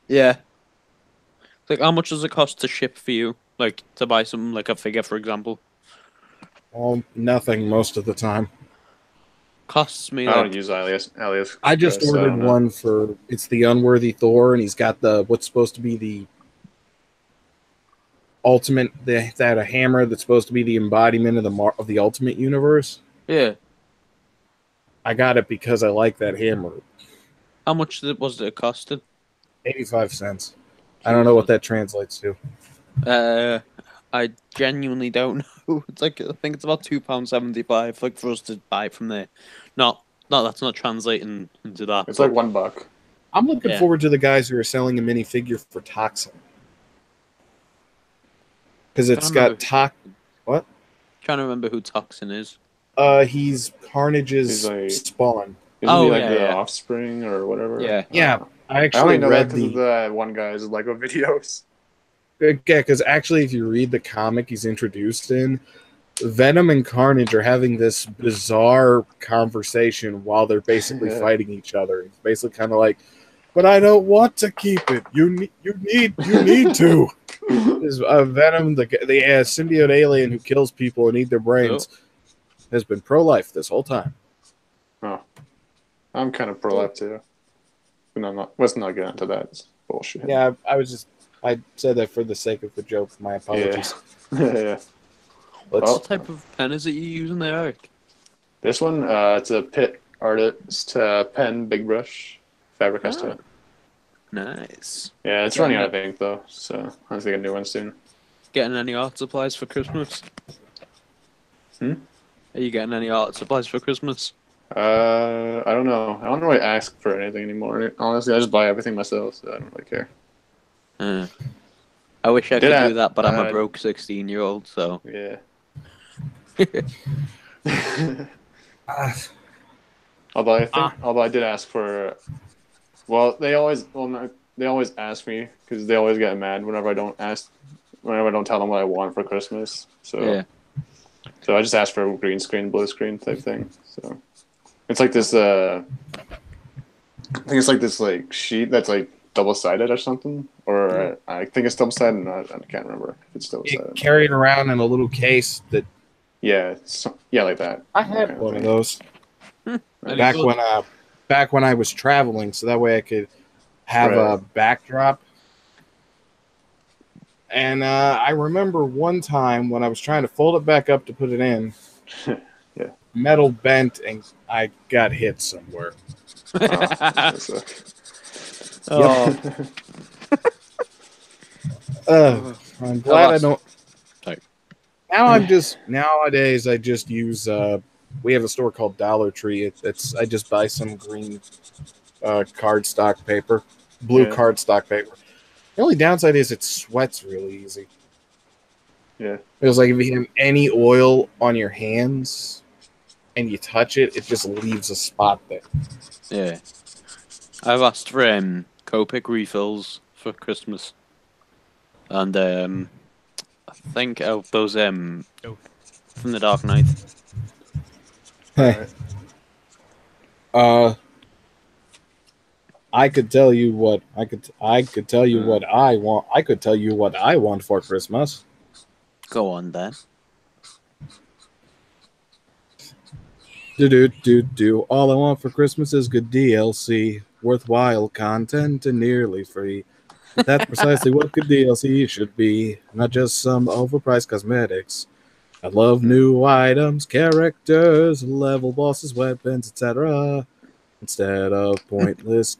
yeah. It's like how much does it cost to ship for you? Like to buy something like a figure, for example. Well, nothing most of the time. Costs me I don't like use Alias. I just ordered one for it's the Unworthy Thor, and he's got the what's supposed to be the ultimate that a hammer that's supposed to be the embodiment of the Ultimate Universe. yeah. I got it because I like that hammer. How much was it costing? 85 cents. I don't know what that translates to. I genuinely don't know. It's like I think it's about £2.75, like for us to buy it from there. No, that's not translating into that. It's like $1. I'm looking Yeah. forward to the guys who are selling a minifigure for Toxin. Because it's got What? Trying to remember who Toxin is. He's Carnage's spawn. Isn't he like yeah, the yeah. offspring or whatever? Yeah. Yeah, I I actually only know that read because of the one guy's Lego videos. Yeah, because actually, if you read the comic he's introduced in, Venom and Carnage are having this bizarre conversation while they're basically fighting each other. It's basically kind of like, "But I don't want to keep it. You need to." Is Venom, the symbiote alien who kills people and eat their brains, has been pro-life this whole time. Oh, I'm kind of pro-life too. But let's not get into that. It's bullshit. Yeah, I said that for the sake of the joke. My apologies. Yeah. What type of pen is it you using there, Eric? This one, it's a Pitt Artist pen, big brush, Faber-Castell. Nice. Yeah, it's running out of ink though, so I think a new one soon. Getting any art supplies for Christmas? Hmm? Are you getting any art supplies for Christmas? I don't know. I don't really ask for anything anymore. Honestly, I just buy everything myself, so I don't really care. I wish I could I- do that, but I'm a broke 16-year-old, so. Yeah. Although I did ask for, well, they always, they always ask me because they always get mad whenever I don't tell them what I want for Christmas. So so I just ask for a green screen, blue screen type thing. So it's like this. I think it's like this like sheet that's like double sided or something, or I think it's double sided. I can't remember if it's double sided. Carry it around in a little case that. Yeah, like that. I had one of those back when I was traveling, so that way I could have a backdrop. And I remember one time when I was trying to fold it back up to put it in, metal bent and I got hit somewhere. I'm glad I don't. Nowadays I just use. We have a store called Dollar Tree. I just buy some green cardstock paper, blue cardstock paper. The only downside is it sweats really easy. Yeah. It was like if you have any oil on your hands and you touch it, it just leaves a spot there. Yeah. I've asked for Copic refills for Christmas. And I think of those from the Dark Knight. I could tell you what I could tell you what I want. I could tell you what I want for Christmas. Go on then. Do. All I want for Christmas is good DLC, worthwhile content, and nearly free. That's precisely what good DLC should be, not just some overpriced cosmetics. I love new items, characters, level bosses, weapons, etc. Instead of pointless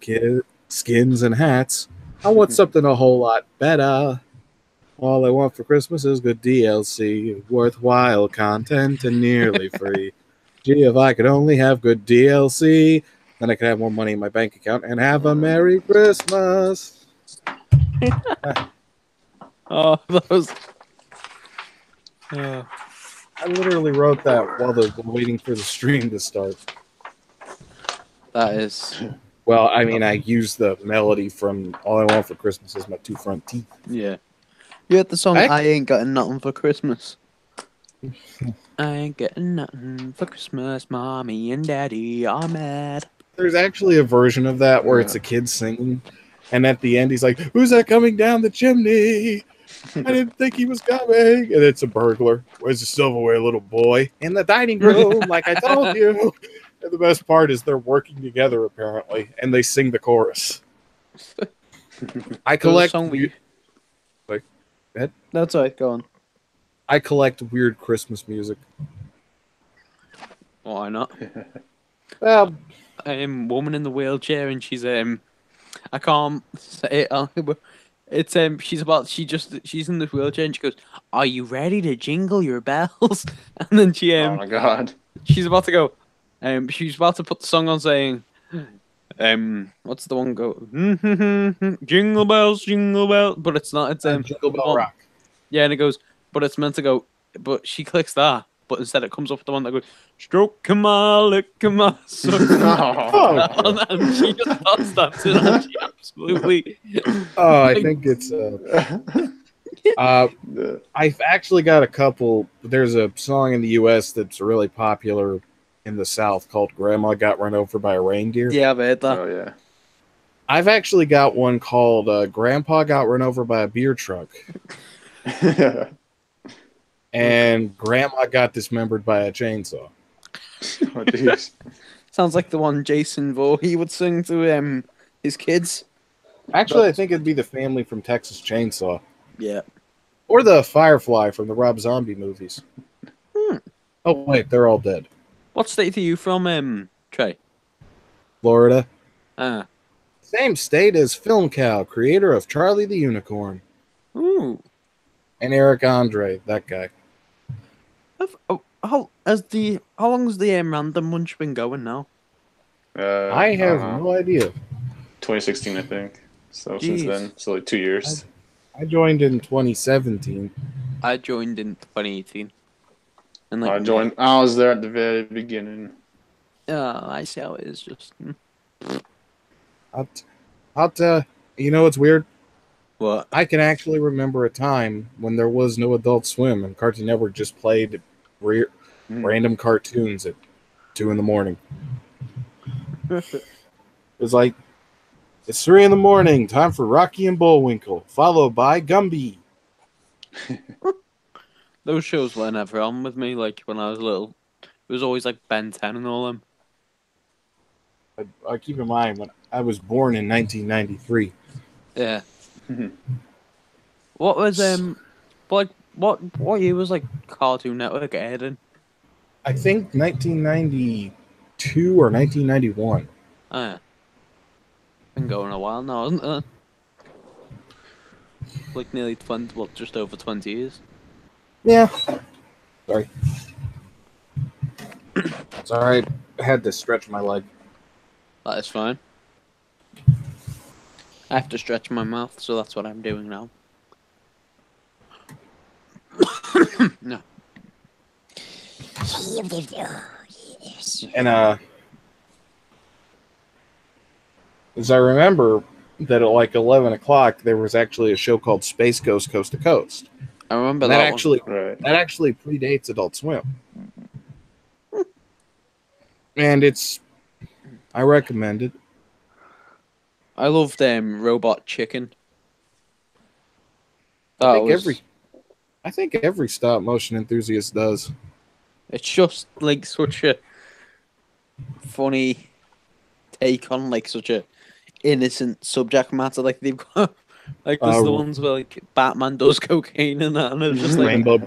skins and hats, I want something a whole lot better. All I want for Christmas is good DLC, worthwhile content, and nearly free. Gee, if I could only have good DLC, then I could have more money in my bank account and have a Merry Christmas. Oh, those. I literally wrote that while waiting for the stream to start. That is. Well, I mean, I used the melody from All I Want for Christmas is My Two Front Teeth. Yeah. You heard the song I Ain't Getting Nothing for Christmas? I ain't getting nothing for Christmas. Mommy and Daddy are mad. There's actually a version of that where it's a kid singing, and at the end he's like, "Who's that coming down the chimney? I didn't think he was coming." And it's a burglar. Where's the silverware, little boy? In the dining room, like I told you. And the best part is they're working together, apparently, and they sing the chorus. I collect... That's all right, go on. I collect weird Christmas music. Why not? Well, woman in the wheelchair, and she's I can't say it. It's she's in the wheelchair, and she goes, "Are you ready to jingle your bells?" And then she oh my god, she's about to go. She's about to put the song on, saying, what's the one go? Jingle bells, jingle bells. But it's not. It's Jingle Bell Rock. Yeah, and it goes, but it's meant to go. But she clicks that, but instead it comes up with the one that goes, stroke him all, lick him all. So, and she just starts dancing, and she absolutely. Oh, I think it's. I've actually got a couple. There's a song in the U.S. that's really popular in the South called "Grandma Got Run Over by a Reindeer." Yeah, I've heard that. Oh yeah. I've actually got one called "Grandpa Got Run Over by a Beer Truck." And Grandma got dismembered by a chainsaw. Oh, geez. Sounds like the one Jason Voorhees would sing to his kids. Actually, I think it'd be the family from Texas Chainsaw. Yeah. Or the Firefly from the Rob Zombie movies. Oh, wait, they're all dead. What state are you from, Trey? Florida. Ah. Same state as Film Cow, creator of Charlie the Unicorn. Ooh. And Eric Andre, that guy. How long has the Random Munch been going now? I have no idea. 2016, I think. So Jeez. Since then, so like 2 years. I joined in 2017. I joined in 2018. And I was there at the very beginning. I see how it is. Just. I'll tell You know what's weird? What? I can actually remember a time when there was no Adult Swim and Cartoon Network just played random cartoons at 2 in the morning. It's like, it's 3 in the morning, time for Rocky and Bullwinkle, followed by Gumby. Those shows were never on with me, like, when I was little. It was always, like, Ben 10 and all them. I keep in mind, when I was born in 1993. Yeah. What was, like, what year was, like, Cartoon Network aired in? I think 1992 or 1991. Oh, yeah. Been going a while now, hasn't it? Like, nearly 20, well, just over 20 years. Yeah. Sorry. Sorry, I had to stretch my leg. That is fine. I have to stretch my mouth, so that's what I'm doing now. No. And as I remember that at like 11 o'clock there was actually a show called Space Ghost Coast to Coast. I remember And that actually Right. that actually predates Adult Swim. And I recommend it. I loved Robot Chicken. I think every stop motion enthusiast does. It's just like such a funny take on like such a innocent subject matter. Like they've got like there's the ones where like Batman does cocaine and that, and it's just like Rainbow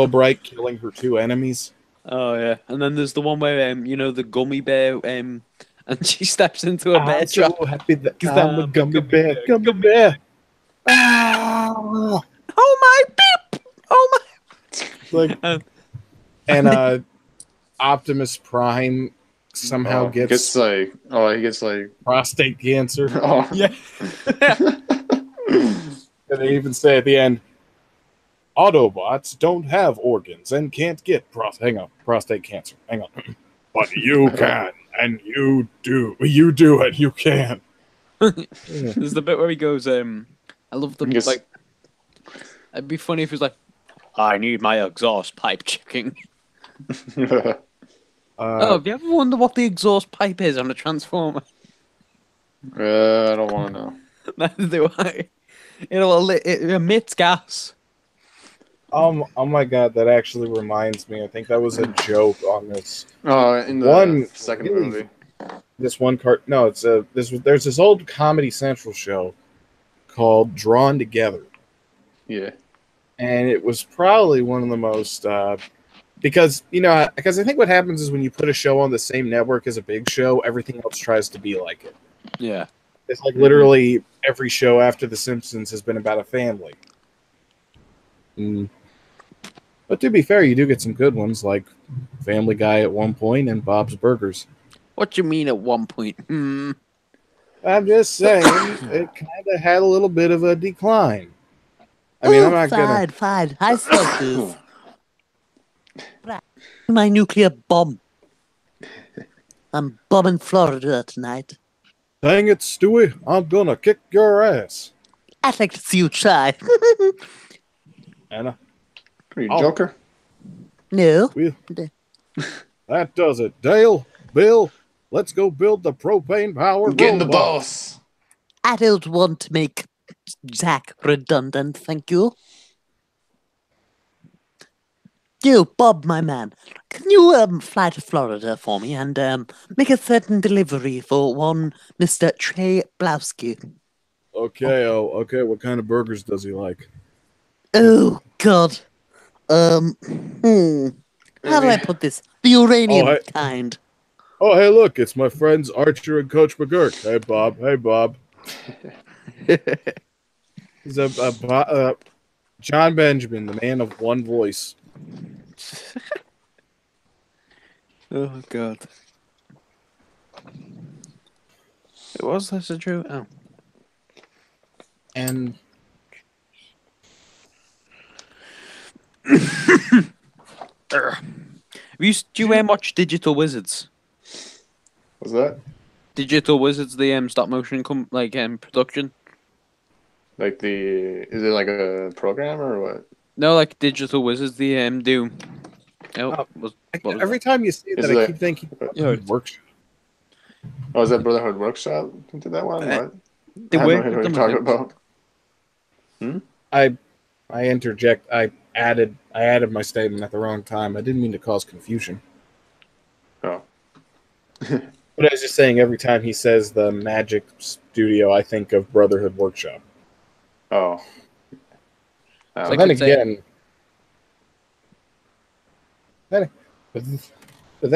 Bright killing her 2 enemies. Oh yeah, and then there's the one where you know, the gummy bear and she steps into a bear trap. I'm so happy that I'm a gummy bear. Gummy bear. Ah! Oh my beep! Oh my! Like, and Optimus Prime somehow he gets like prostate cancer. Oh. Yeah. And they even say at the end, Autobots don't have organs and can't get prostate cancer. Hang on. But you can, and you do. You do it, you can. There's the bit where he goes, I love the, like, it'd be funny if he was like, I need my exhaust pipe checking. Have you ever wondered what the exhaust pipe is on a Transformer? I don't want to know. Neither do I. It emits gas. Oh my god, that actually reminds me. I think that was a joke on this. In the second movie. This one no, it's there's this old Comedy Central show called Drawn Together. Yeah. And it was probably one of the most because I think what happens is when you put a show on the same network as a big show, everything else tries to be like it. Yeah. It's like literally every show after The Simpsons has been about a family. But to be fair, you do get some good ones like Family Guy at one point and Bob's Burgers. What do you mean at one point? I'm just saying, it kind of had a little bit of a decline. I mean, I'm not gonna. Fine. I saw this. My nuclear bomb. I'm bombing Florida tonight. Dang it, Stewie! I'm gonna kick your ass. I'd like to see you try. Are Anna, you Joker? No. That does it. Dale, Bill, let's go build the propane-powered Getting the robot. boss. I don't want to make Zach redundant, thank you. You, Bob, my man, can you fly to Florida for me and make a certain delivery for one Mr. Trey Blowski? Okay. What kind of burgers does he like? Oh, God. How do I put this? The uranium kind. Oh, hey, look, it's my friends Archer and Coach McGurk. Hey, Bob. He's John Benjamin, the man of one voice. Oh, God. Was this a true? Oh. And do you much Digital Wizards? What's that? Digital Wizards, the stop motion production. Like is it like a program or what? No, like Digital Wizards, the do. Oh, every time you say that, I keep thinking Brotherhood Workshop. Oh, is that Brotherhood Workshop? Did that one? What? They I have no work idea with what them, you're talking about. I interject. I added my statement at the wrong time. I didn't mean to cause confusion. Oh. But I was just saying, every time he says the Magic Studio, I think of Brotherhood Workshop. Oh. But then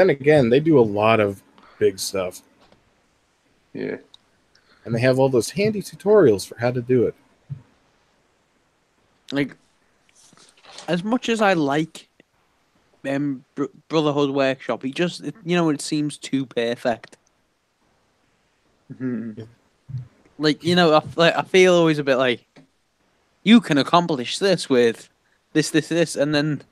again, they do a lot of big stuff. Yeah. And they have all those handy tutorials for how to do it. Like, as much as I like Brotherhood Workshop, it seems too perfect. Like, I feel always a bit like, you can accomplish this with this, and then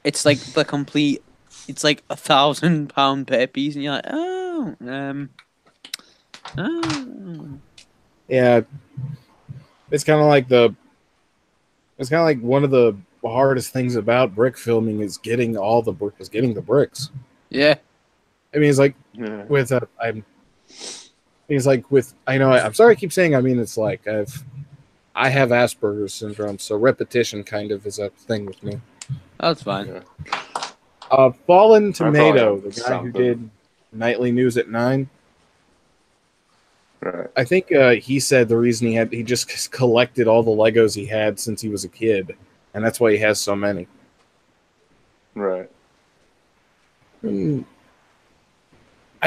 it's like the complete. It's like £1,000 per piece, and you're like, oh. Yeah, it's kind of like one of the hardest things about brick filming is getting the bricks. Yeah, I mean, it's like I'm sorry I keep saying. I mean, it's like I have Asperger's syndrome, so repetition kind of is a thing with me. That's fine. Fallen Tomato, the guy who did Nightly News at 9. Right. I think he said the reason he just collected all the Legos he had since he was a kid, and that's why he has so many. Right. I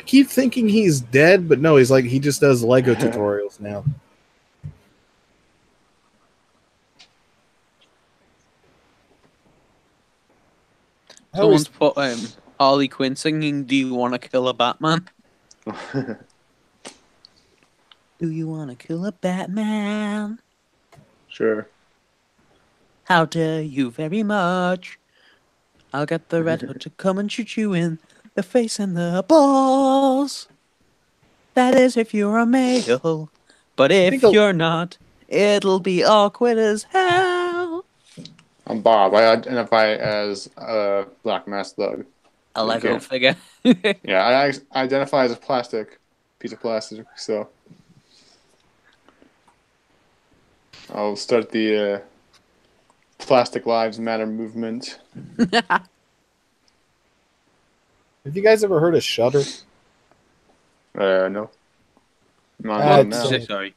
keep thinking he's dead, but no, he just does Lego tutorials now. Someone's put Harley Quinn singing "Do You Want to Kill a Batman?" Do you want to kill a Batman? Sure. How dare you very much? I'll get the Red Hood to come and shoot you in the face and the balls. That is if you're a male. But if you're not, it'll be awkward as hell. I'm Bob. I identify as a Black Mask Thug. A Lego figure. Yeah, I identify as a piece of plastic, so I'll start the Plastic Lives Matter movement. Have you guys ever heard of Shudder? No. Sorry.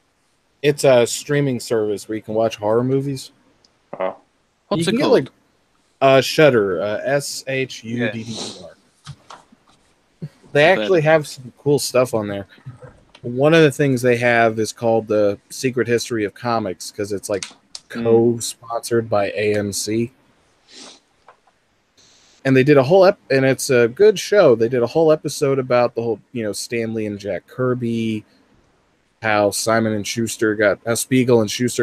It's a streaming service where you can watch horror movies. Oh. What's it called? Shudder. SHUDDER. They actually have some cool stuff on there. One of the things they have is called The Secret History of Comics, because it's like co-sponsored by AMC. And they did a whole and it's a good show. They did a whole episode about the whole, Stan Lee and Jack Kirby, how Spiegel and Schuster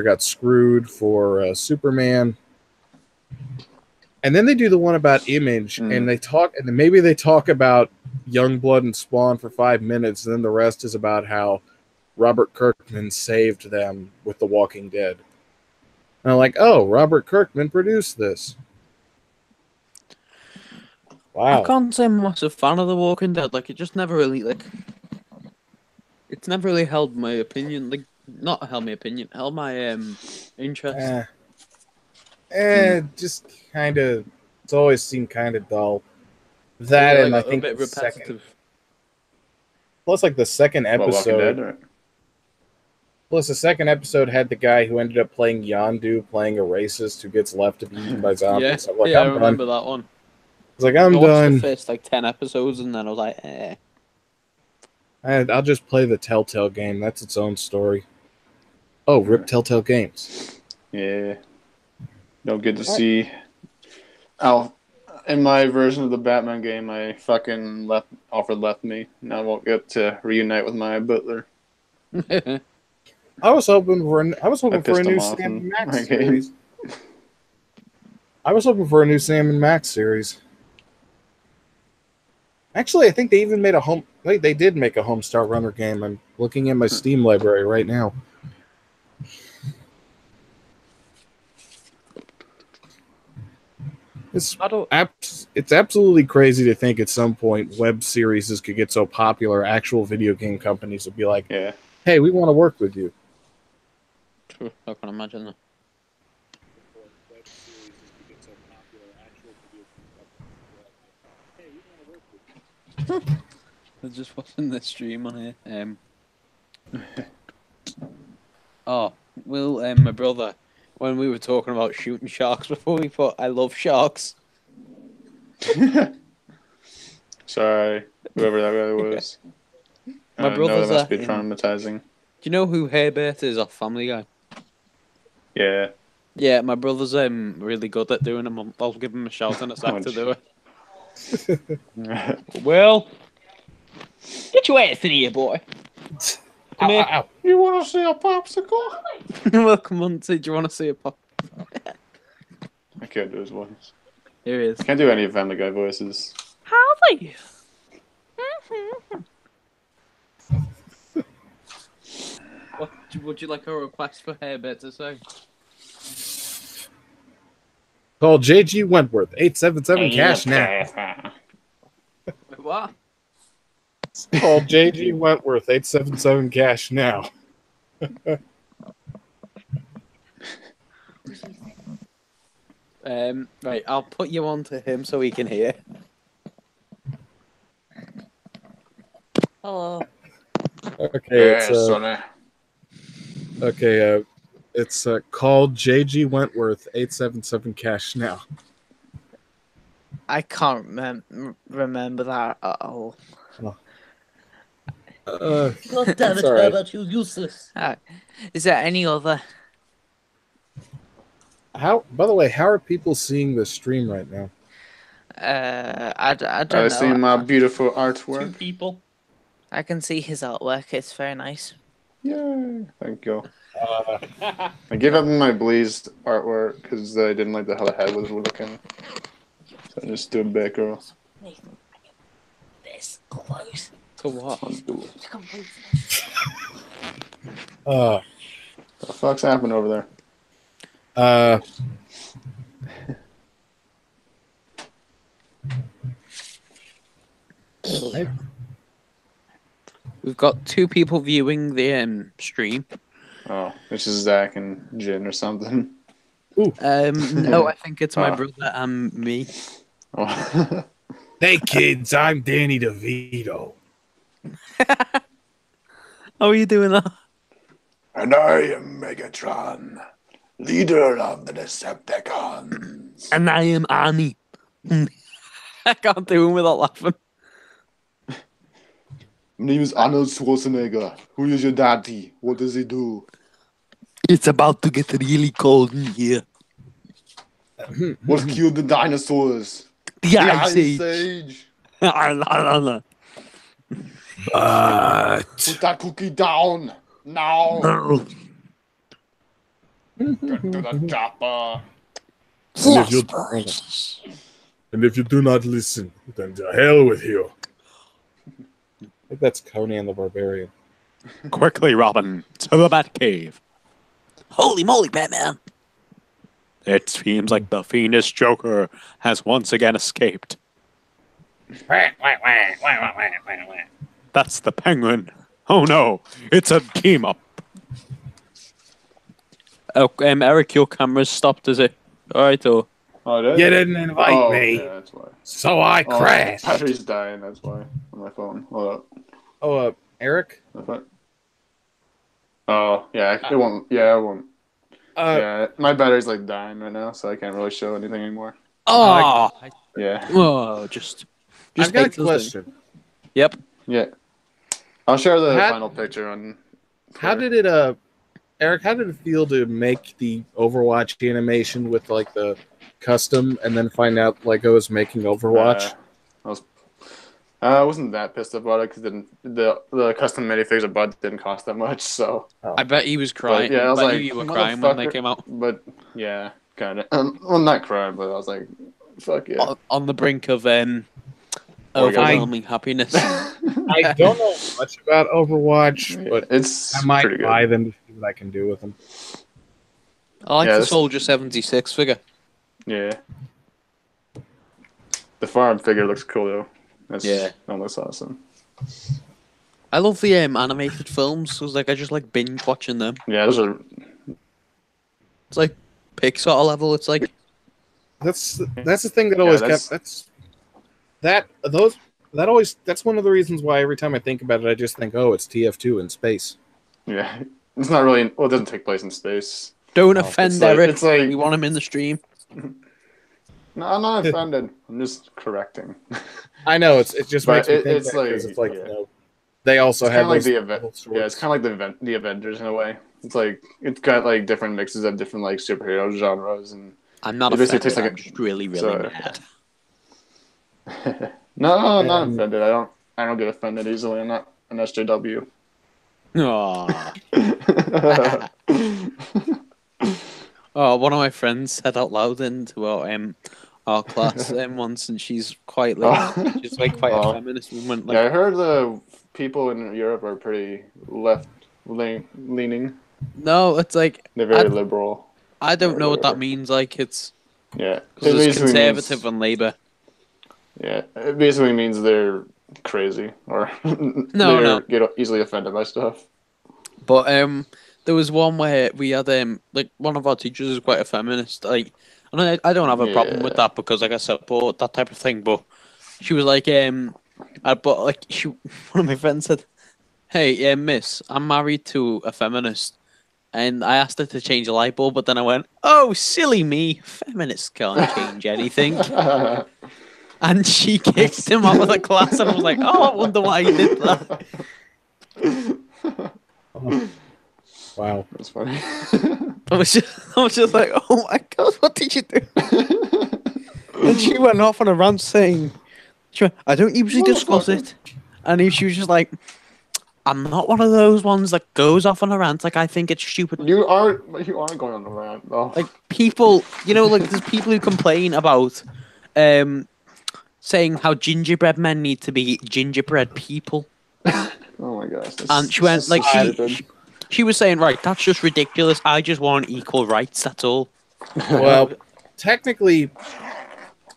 got screwed for Superman. And then they do the one about Image, and they talk about Youngblood and Spawn for 5 minutes, and then the rest is about how Robert Kirkman saved them with The Walking Dead. And I'm like, oh, Robert Kirkman produced this. Wow. I can't say I'm a massive fan of The Walking Dead. Like, it just never really, it's never really held my opinion. Like, not held my opinion, held my interest. Just kind of, it's always seemed kind of dull. That and I think a bit repetitive. Plus, the second episode. Plus, the second episode had the guy who ended up playing Yondu, playing a racist who gets left to be eaten by zombies. I remember that one. I was like, I'm done. The first 10 episodes, and then I was like, eh. I'll just play the Telltale game. That's its own story. Oh, rip Telltale Games. Yeah. Don't get to see. In my version of the Batman game, my fucking Alfred left me. Now I won't get to reunite with my butler. I was hoping for a new Sam and Max series. I was hoping for a new Sam and Max series. Actually, I think they even made a home. Wait, they did make a Homestar Runner game. I'm looking at my Steam library right now. It's absolutely crazy to think at some point web series could get so popular, actual video game companies would be like, Yeah. "Hey, we want to work with you." I can imagine that. I was just watching the stream on here. My brother, when we were talking about shooting sharks before, we thought, I love sharks. Sorry, whoever that guy was. My No, brother's that must be Do traumatizing. you know who Herbert is off Family Guy? Yeah. Yeah, my brother's really good at doing them. I'll give him a shout in a sec to do it. Well, get your ass in here, boy. Come here. Ow. You want to see a popsicle? Well, come on, do you want to see a pop? I can't do his voice. Here he is. I can't do any Family Guy voices. How are you? What would you like a request for Herbert to say? Call JG Wentworth 877 cash now. What? Call JG Wentworth 877 cash now. Right, I'll put you on to him so he can hear. Hello. Okay, Sonny. it's call JG Wentworth 877 cash now. I can't remember that at all. God damn it, Herbert, you useless. Is there any other? By the way, how are people seeing this stream right now? I don't know. I see my beautiful artwork. 2 people. I can see his artwork. It's very nice. Yay! Thank you. I gave up my Bleezed artwork because I didn't like how the head was looking. So I just did back girl. This close. To what? What the fuck's happened over there? We've got 2 people viewing the stream. Oh, this is Zach and Jin or something. No, I think it's my brother and me. Oh. Hey kids, I'm Danny DeVito. How are you doing that? And I am Megatron, leader of the Decepticons. And I am Annie. I can't do him without laughing. My name is Arnold Schwarzenegger. Who is your daddy? What does he do? It's about to get really cold in here. What killed the dinosaurs? The Ice Age. Put that cookie down now. Get to the chopper. And if you do not listen, then to hell with you. I think that's Conan the Barbarian. Quickly, Robin, to the Batcave. Holy moly, Batman! It seems like the fiendish Joker has once again escaped. That's the Penguin. Oh no, it's a team up. Oh, Eric, your camera's stopped, is it? Alright, Oh, You didn't invite me, yeah, that's why. so I crashed. Battery's dying, that's why. On my phone. Hold Oh, Eric? up. Oh, yeah, it won't. Yeah, it won't. Yeah, my battery's like dying right now, so I can't really show anything anymore. Oh, Yeah. Just I've got a hate those question. things. Yep. Yeah. I'll share the final picture on How Twitter. did it, Eric, how did it feel to make the Overwatch animation with, like, the custom and then find out Lego was making Overwatch? I wasn't that pissed about it because the custom minifigures of Bud didn't cost that much, so. I bet he was crying. But, yeah, I was like, you were crying when they came out. But, yeah, kind of. Well, not crying, but I was like, fuck yeah. On the brink of Overwhelming happiness. I don't know much about Overwatch, but I might buy them to see what I can do with them. I like the Soldier 76 figure. Yeah. The farm figure looks cool though. That looks awesome. I love the animated films. Cause, like I just like binge watching them. Yeah, those are. It's like Pixar level. It's like that's the thing that always kept. That's one of the reasons why every time I think about it, I just think, oh, it's TF2 in space. Yeah, it's not really. Well, it doesn't take place in space. Don't offend Eric. It's like we want him in the stream. No, I'm not offended. I'm just correcting. I know it just makes me think it's like you know, they also have like the event. Yeah, it's kind of like the Avengers in a way. It's like it's got like different mixes of different like superhero genres, and I'm not offended. I'm just really mad. No, I'm not offended. I don't get offended easily. I'm not an SJW. Aww. Oh, one of my friends said out loud into our class once, and she's quite she's like quite a feminist woman. Like, yeah, I heard the people in Europe are pretty left leaning. No, it's like they're very liberal. I don't know what that means. Like it's it it's conservative and Labour. Yeah, it basically means they're crazy or get easily offended by stuff. But there was one where we had like one of our teachers is quite a feminist. Like, and I don't have a problem with that because like I support that type of thing. But she was like, one of my friends said, "Hey, miss, I'm married to a feminist." And I asked her to change a light bulb, but then I went, "Oh, silly me! Feminists can't change anything." And she kicked him out of the class, and I was like, "Oh, I wonder why he did that." Wow, that's funny. I was just like, "Oh my god, what did you do?" And she went off on a rant saying, "I don't usually discuss it," and she was just like, "I'm not one of those ones that goes off on a rant. Like I think it's stupid." You are going on a rant though. Like people, like there's people who complain about, saying how gingerbread men need to be gingerbread people. Oh my gosh! And she went like she was saying, right, that's just ridiculous. I just want equal rights. That's all. Well, technically,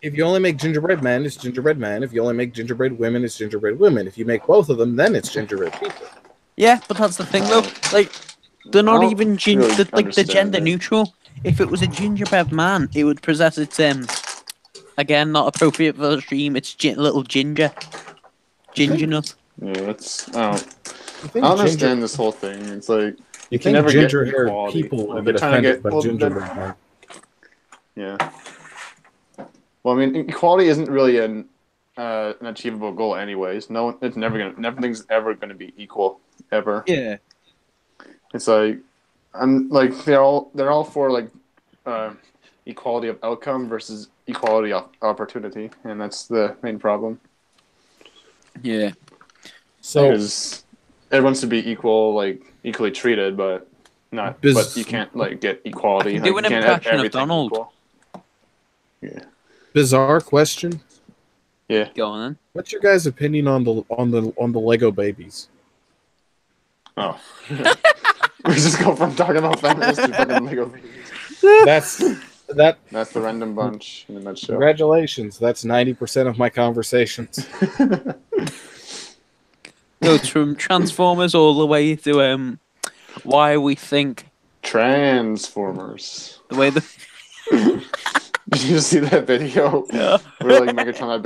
if you only make gingerbread men, it's gingerbread men. If you only make gingerbread women, it's gingerbread women. If you make both of them, then it's gingerbread people. Yeah, but that's the thing, though. Like, they're not even they're gender neutral. If it was a gingerbread man, it would possess its again not appropriate for the stream. It's little ginger nut. Yeah, that's. I don't understand this whole thing. It's like you can never get equality. People will get offended by gingerbread men. Yeah. Well, I mean, equality isn't really an achievable goal, anyways. Nothing's ever gonna be equal ever. Yeah. It's like, they're all for like, equality of outcome versus equality of opportunity, and that's the main problem. Yeah. So, because everyone should be equally treated, but not. But you can't get equality. I can do an impression of Donald. Equal. Yeah. Bizarre question. Yeah. Go on then. What's your guys' opinion on the Lego babies? Oh. We just go from talking about feminists to fucking Lego babies. That's the random bunch in a nutshell. Congratulations. That's 90% of my conversations. Goes from Transformers all the way to why we think Transformers. The way the Did you see that video? Yeah. Where Megatron had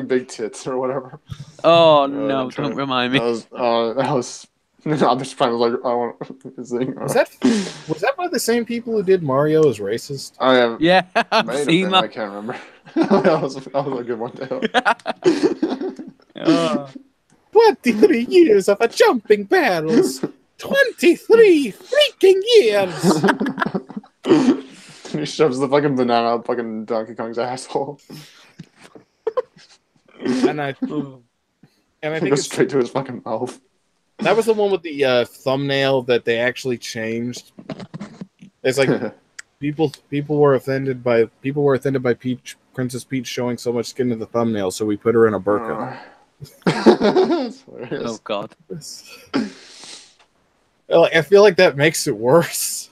big tits or whatever. Oh no! Don't remind me. That was. I'm just trying to I want to sing. Was that by the same people who did Mario as racist? I have. Yeah, I've seen that. I can't remember. that was a good one too. 23 years of a jumping barrels. 23 freaking years. He shoves the fucking banana up fucking Donkey Kong's asshole. and I think goes straight to his fucking mouth. That was the one with the thumbnail that they actually changed. It's like people were offended by Princess Peach showing so much skin in the thumbnail, so we put her in a burqa. Oh God. I feel like that makes it worse.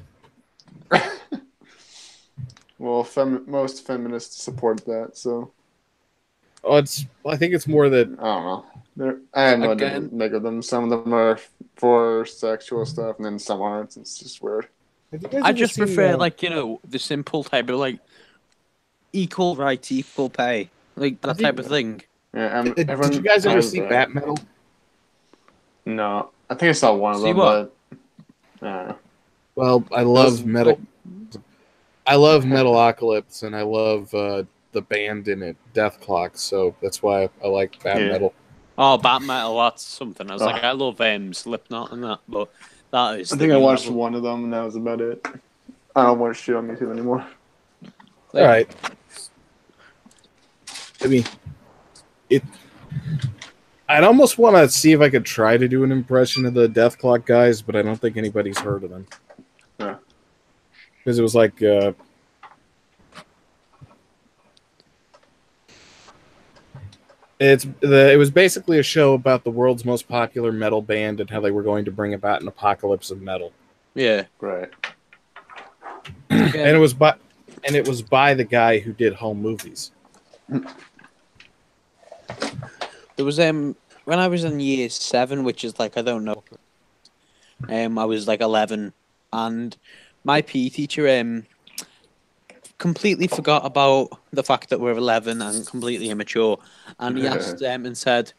Well, most feminists support that, so. Oh, I think it's more that I don't know. I have no idea what to make of them. Some of them are for sexual stuff, and then some aren't. It's just weird. I just prefer, like, you know, the simple type of, like, equal rights, equal pay. Like, that type of thing. Yeah, did you guys ever see Bat Metal? No. I think I saw one of them, what? but... I don't know. Well, I love metal. I love Metalocalypse, and I love the band in it, Death Clock, so that's why I like Bat Metal. Oh, Bat Metal, that's something. I was like, I love Slipknot and that, but that is... I think I watched one of them, and that was about it. I don't watch shit on YouTube anymore. All right. I mean, I'd almost want to see if I could try to do an impression of the Death Clock guys, but I don't think anybody's heard of them. Yeah. Because it was like... it was basically a show about the world's most popular metal band and how they were going to bring about an apocalypse of metal. Yeah. Right. And it was by the guy who did Home Movies. There was when I was in year 7, which is like, I don't know, I was like 11, and my PE teacher completely forgot about the fact that we're 11 and completely immature, and he asked and said,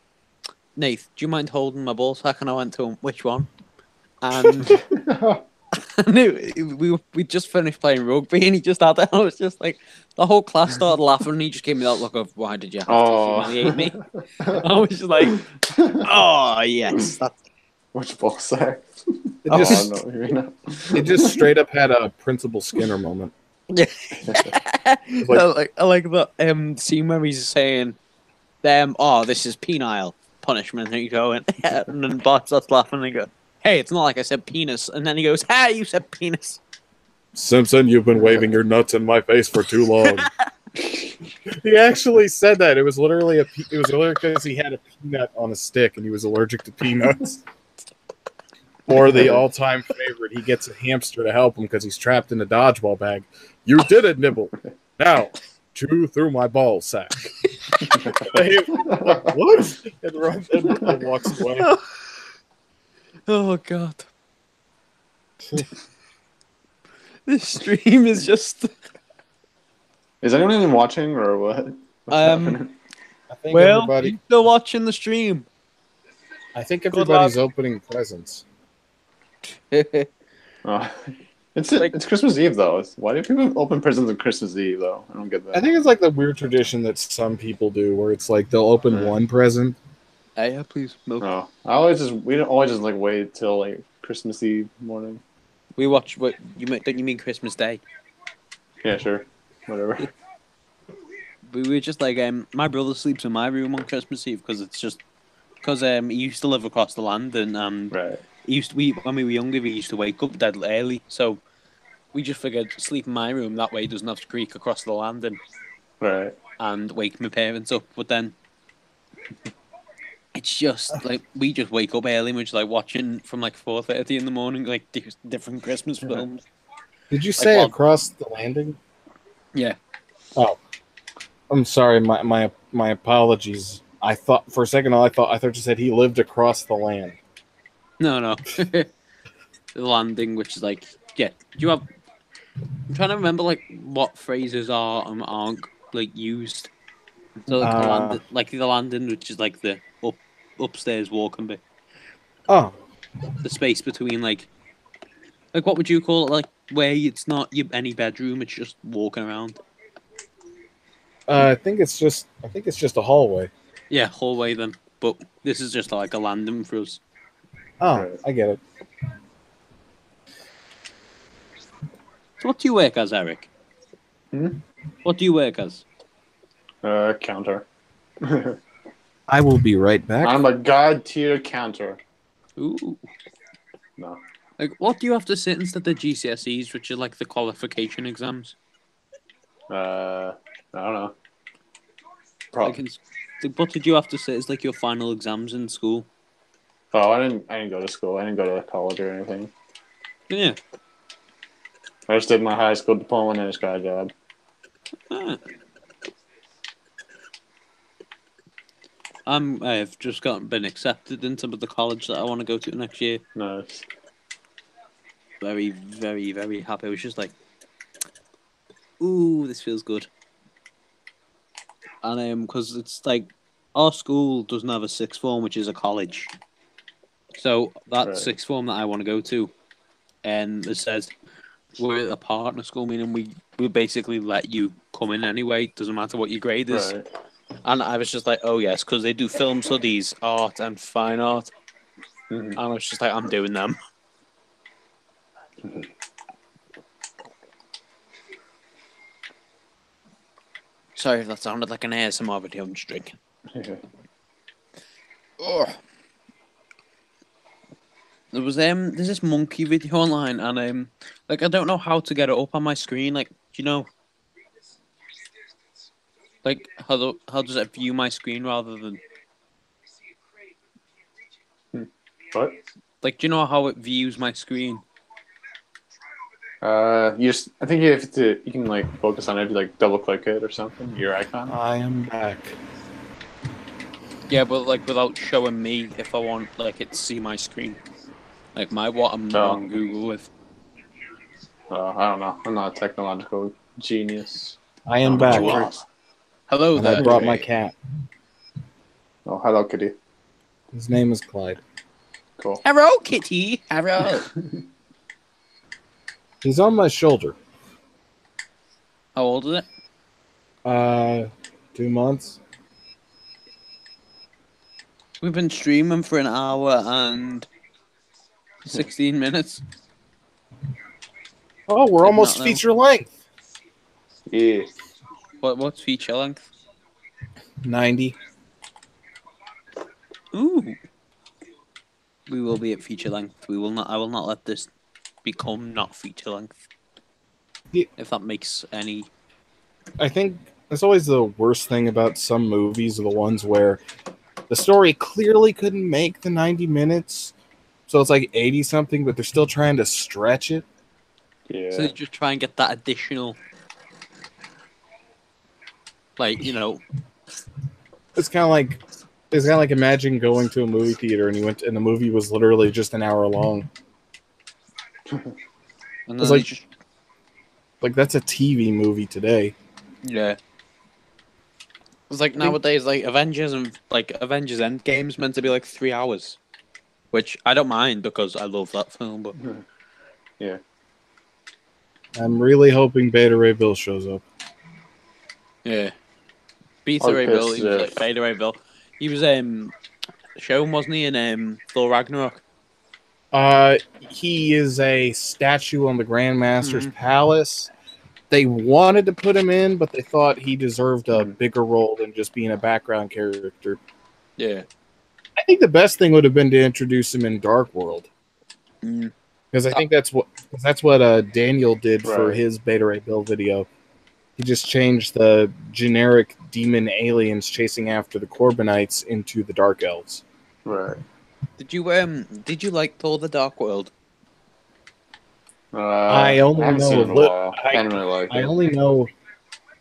"Nath, do you mind holding my ball sack?" And I went to him, "Which one?" And we just finished playing rugby, and he just had it. I was just like, the whole class started laughing, and he just gave me that look of, "Why did you have to humiliate me?" I was just like, "Oh yes, that's which ball sack." It just straight up had a Principal Skinner moment. Yeah, I like the scene where he's saying, "Oh, this is penile punishment." And you go and then Bart starts laughing and he goes, "Hey, it's not like I said penis." And then he goes, "Ah, you said penis." Simpson, you've been waving your nuts in my face for too long. He actually said that. It was literally because he had a peanut on a stick and he was allergic to peanuts. Or the all-time favorite, he gets a hamster to help him because he's trapped in a dodgeball bag. You did it, Nibble. Now, chew through my ball sack. What? And runs and walks away. Oh God. This stream is just... Is anyone even watching or what? What's happening? I think you're still watching the stream. I think everybody's opening presents. It's Christmas Eve though. Why do people open presents on Christmas Eve though? I don't get that. I think it's like the weird tradition that some people do, where it's like they'll open one present. Yeah, please. Milk. No, we don't always just like wait till like Christmas Eve morning. We watch. What don't you mean Christmas Day? Yeah, sure, whatever. We were just like my brother sleeps in my room on Christmas Eve because he used to live across the land and right. When we were younger, we used to wake up dead early, so we just figured sleep in my room. That way, he doesn't have to creak across the land and wake my parents up. But then it's just like we just wake up early and we're just like watching from like 4:30 in the morning, like different Christmas films. Did you say across the landing? Yeah. Oh, I'm sorry. My apologies. I thought for a second I thought you said he lived across the land. No. The landing, which is like, yeah. I'm trying to remember like what phrases aren't like used. So like the landing, which is like the upstairs walking bit. Oh, the space between like what would you call it? Like where it's not any bedroom, it's just walking around. I think it's just a hallway. Yeah, hallway then. But this is just like a landing for us. Oh, I get it. So what do you work as, Eric? What do you work as? Counter. I will be right back. I'm a god tier counter. Ooh. No. Like, what do you have to sit instead of the GCSEs, which are like the qualification exams? I don't know. Like, what did you have to say? It's like your final exams in school. Oh, I didn't go to school. I didn't go to college or anything. Yeah. I just did my high school diploma and I just got a job. Ah. I've just been accepted into the college that I want to go to next year. Nice. Very, very, very happy. I was just like, ooh, this feels good. And because it's like our school doesn't have a sixth form, which is a college. So that sixth form that I want to go to, and it says we're a partner school, meaning we basically let you come in anyway. Doesn't matter what your grade is. Right. And I was just like, oh yes, because they do film studies, art, and fine art. Mm-hmm. And I was just like, I'm doing them. Mm-hmm. Sorry if that sounded like an ASMR video. I'm just drinking. Oh. There's this monkey video online, and like I don't know how to get it up on my screen. Like, do you know, like how does it view my screen rather than What? like, do you know how it views my screen? I think you can like focus on it, like double click it or something. Your icon. I am back. Yeah, but like without showing me if I want like it to see my screen, like what I'm on Google with. I don't know. I'm not a technological genius. I am back. Hello and there. I brought my cat. Oh, hello, kitty. His name is Clyde. Cool. Hello, kitty. Hello. He's on my shoulder. How old is it? 2 months. We've been streaming for an hour and 16 minutes. Oh, we're almost feature length. Yeah. What's feature length? 90. Ooh. We will be at feature length. I will not let this become not feature length. Yeah. If that makes any. I think that's always the worst thing about some movies, are the ones where the story clearly couldn't make the 90 minutes. So it's like 80 something, but they're still trying to stretch it. Yeah. So you just try and get that additional, like, you know. It's kind of like imagine going to a movie theater and and the movie was literally just an hour long. And it's like that's a TV movie today. Yeah. It's like nowadays, like Avengers Endgame's meant to be like 3 hours, which I don't mind because I love that film. But yeah, I'm really hoping Beta Ray Bill shows up. Yeah, Beta Ray Bill. He was like Beta Ray Bill. He was shown, wasn't he, in Thor Ragnarok? He is a statue on the Grandmaster's Palace. They wanted to put him in, but they thought he deserved a bigger role than just being a background character. Yeah. I think the best thing would have been to introduce him in Dark World. Because I think that's what Daniel did for his Beta Ray Bill video. He just changed the generic demon aliens chasing after the Corbinites into the Dark Elves. Right. Did you like Thor: The Dark World? I only know I only know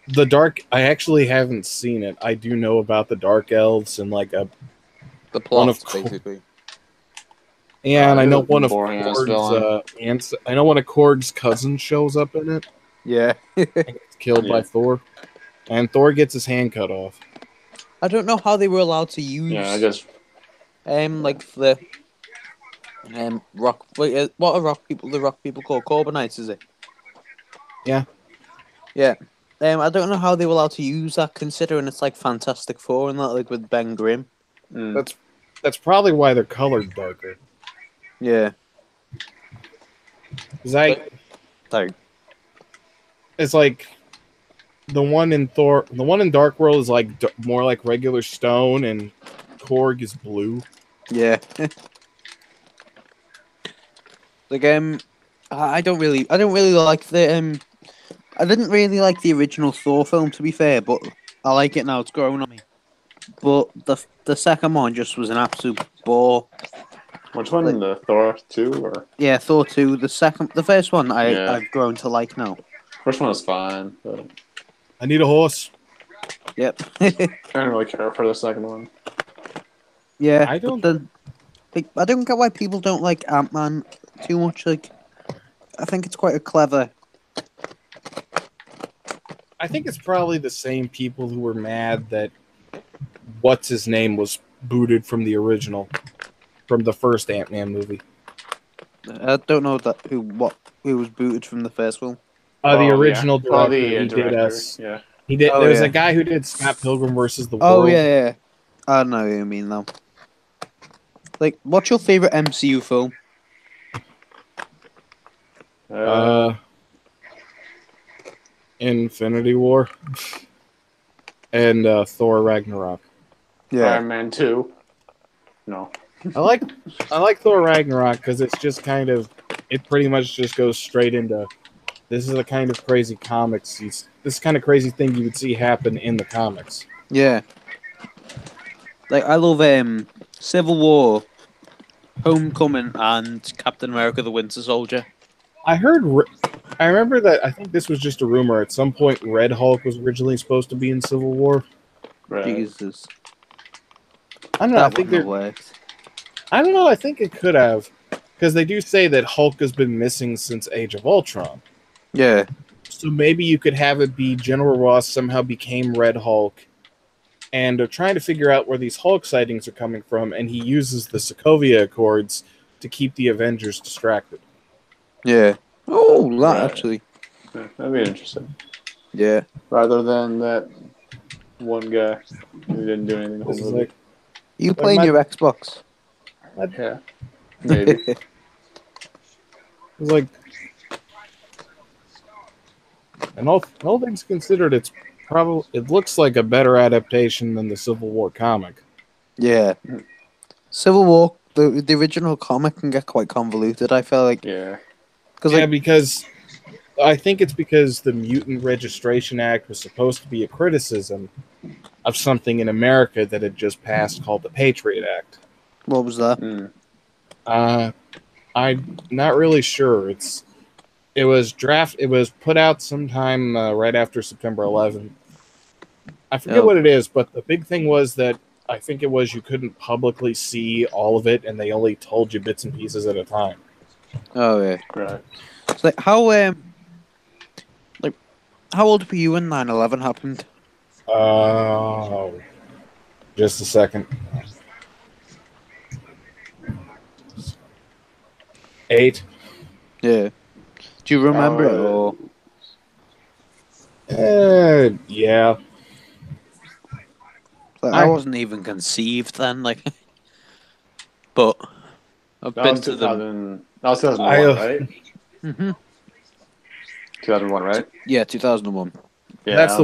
the Dark. I actually haven't seen it. I do know about the Dark Elves and like the plot, basically. Yeah, and I know one of Korg's I know one of Korg's cousins shows up in it. Yeah. Gets killed by Thor. And Thor gets his hand cut off. I don't know how they were allowed to use like the rock. Wait, what are the rock people called? Corbinites, is it? Yeah. Yeah. I don't know how they were allowed to use that, considering it's like Fantastic Four and that, like with Ben Grimm. That's probably why they're colored darker. Yeah. It's like the one in Dark World is like more like regular stone, and Korg is blue. Yeah. Like I don't really like the I didn't really like the original Thor film, to be fair, but I like it now. It's growing on me. But the second one just was an absolute bore. Which one? The Thor 2 or? Yeah, Thor 2. The first one Yeah. I've grown to like now. First one was fine, but I need a horse. Yep. I didn't really care for the second one. Yeah, I don't. I don't get why people don't like Ant-Man too much. Like, I think it's quite a clever. I think it's probably the same people who were mad that what's his name was booted from the original, from the first Ant-Man movie. I don't know who was booted from the first one. The original director. The he director. did us. Yeah. He did. Oh, There was yeah. a guy who did Scott Pilgrim versus the Oh World. yeah. I know what you mean though. Like, what's your favorite MCU film? Infinity War and Thor Ragnarok. Iron Man 2. No. I like Thor Ragnarok because it's just kind of, it pretty much just goes straight into, this is the kind of crazy comics. This kind of crazy thing you would see happen in the comics. Yeah. Like, I love Civil War, Homecoming, and Captain America: The Winter Soldier. I remember that. I think this was just a rumor. At some point, Red Hulk was originally supposed to be in Civil War. Right. Jesus. I don't know. That wouldn't have worked. I don't know. I think it could have, because they do say that Hulk has been missing since Age of Ultron. Yeah. So maybe you could have it be General Ross somehow became Red Hulk, and they're trying to figure out where these Hulk sightings are coming from, and he uses the Sokovia Accords to keep the Avengers distracted. Yeah. Oh, that actually. Yeah, that'd be interesting. Yeah. Rather than that one guy who didn't do anything. This is like, You playing your Xbox? Yeah. Maybe. it's like, and all things considered, it looks like a better adaptation than the Civil War comic. Yeah. Civil War, the original comic can get quite convoluted, I feel like. Yeah. Because I think it's because the Mutant Registration Act was supposed to be a criticism of something in America that had just passed called the Patriot Act. What was that? I'm not really sure. It was put out sometime right after September 11th. I forget what it is, but the big thing was that I think it was you couldn't publicly see all of it, and they only told you bits and pieces at a time. Oh yeah. Right. It's like how old were you when 9/11 happened? Oh, just a second. 8. Yeah. Do you remember it or? Yeah. Like, I wasn't even conceived then, like. But I've been to them. That was 2001, right? Mm-hmm. 2001, right? Yeah, 2001. Yeah, that's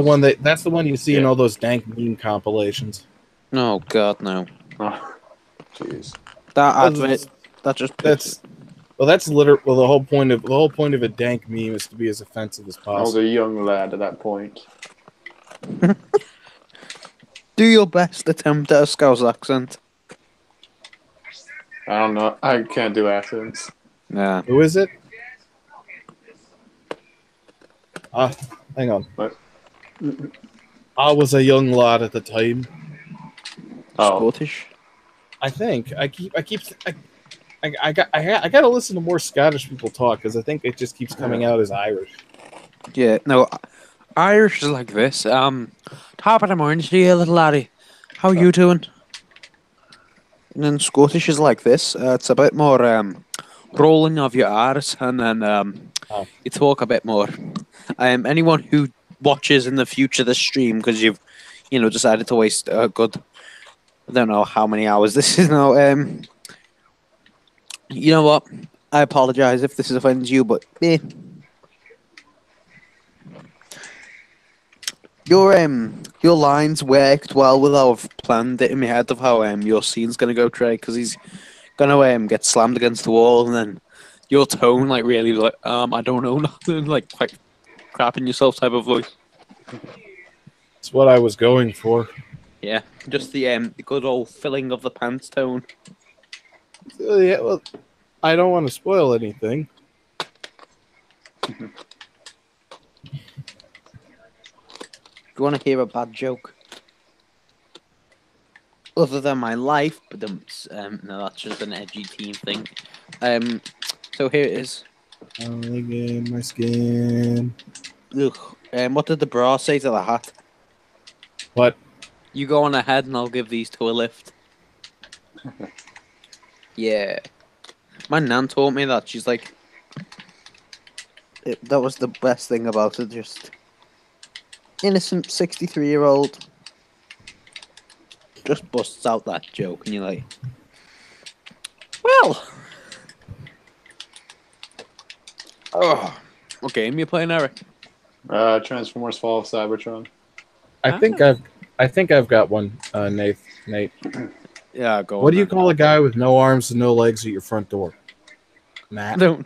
the one you see in all those dank meme compilations. Oh God, no. Oh, jeez. That's the whole point of a dank meme is to be as offensive as possible. I was a young lad at that point. Do your best attempt at a Scouse accent. I don't know. I can't do accents. Yeah. Who is it? Hang on. What? I was a young lad at the time. Scottish. I think I gotta listen to more Scottish people talk because I think it just keeps coming out as Irish. Yeah, no, Irish is like this. Top of the morning to you, little laddie. How are you doing? And then Scottish is like this. It's a bit more rolling of your R's, and then you talk a bit more. Anyone who watches in the future the stream because you've, decided to waste a good, I don't know how many hours this is now. You know what? I apologize if this offends you, but your lines worked well with how I've planned it in my head of how your scene's gonna go, Trey, because he's gonna get slammed against the wall, and then your tone really I don't know nothing, like quite crapping yourself type of voice. It's what I was going for. Yeah, just the good old filling of the pants tone. Yeah, well, I don't want to spoil anything. Do you want to hear a bad joke? Other than my life, but no, that's just an edgy teen thing. So here it is. In my skin. Ugh. What did the bra say to the hat? What? You go on ahead and I'll give these two a lift. Yeah. My nan taught me that. She's like, that was the best thing about it. Just innocent 63-year-old just busts out that joke, and you're like, well. Oh, what game you playing, Eric? Transformers: Fall of Cybertron. I think I've got one, Nate. Yeah, go on. What do you call a guy with no arms and no legs at your front door? Matt. No.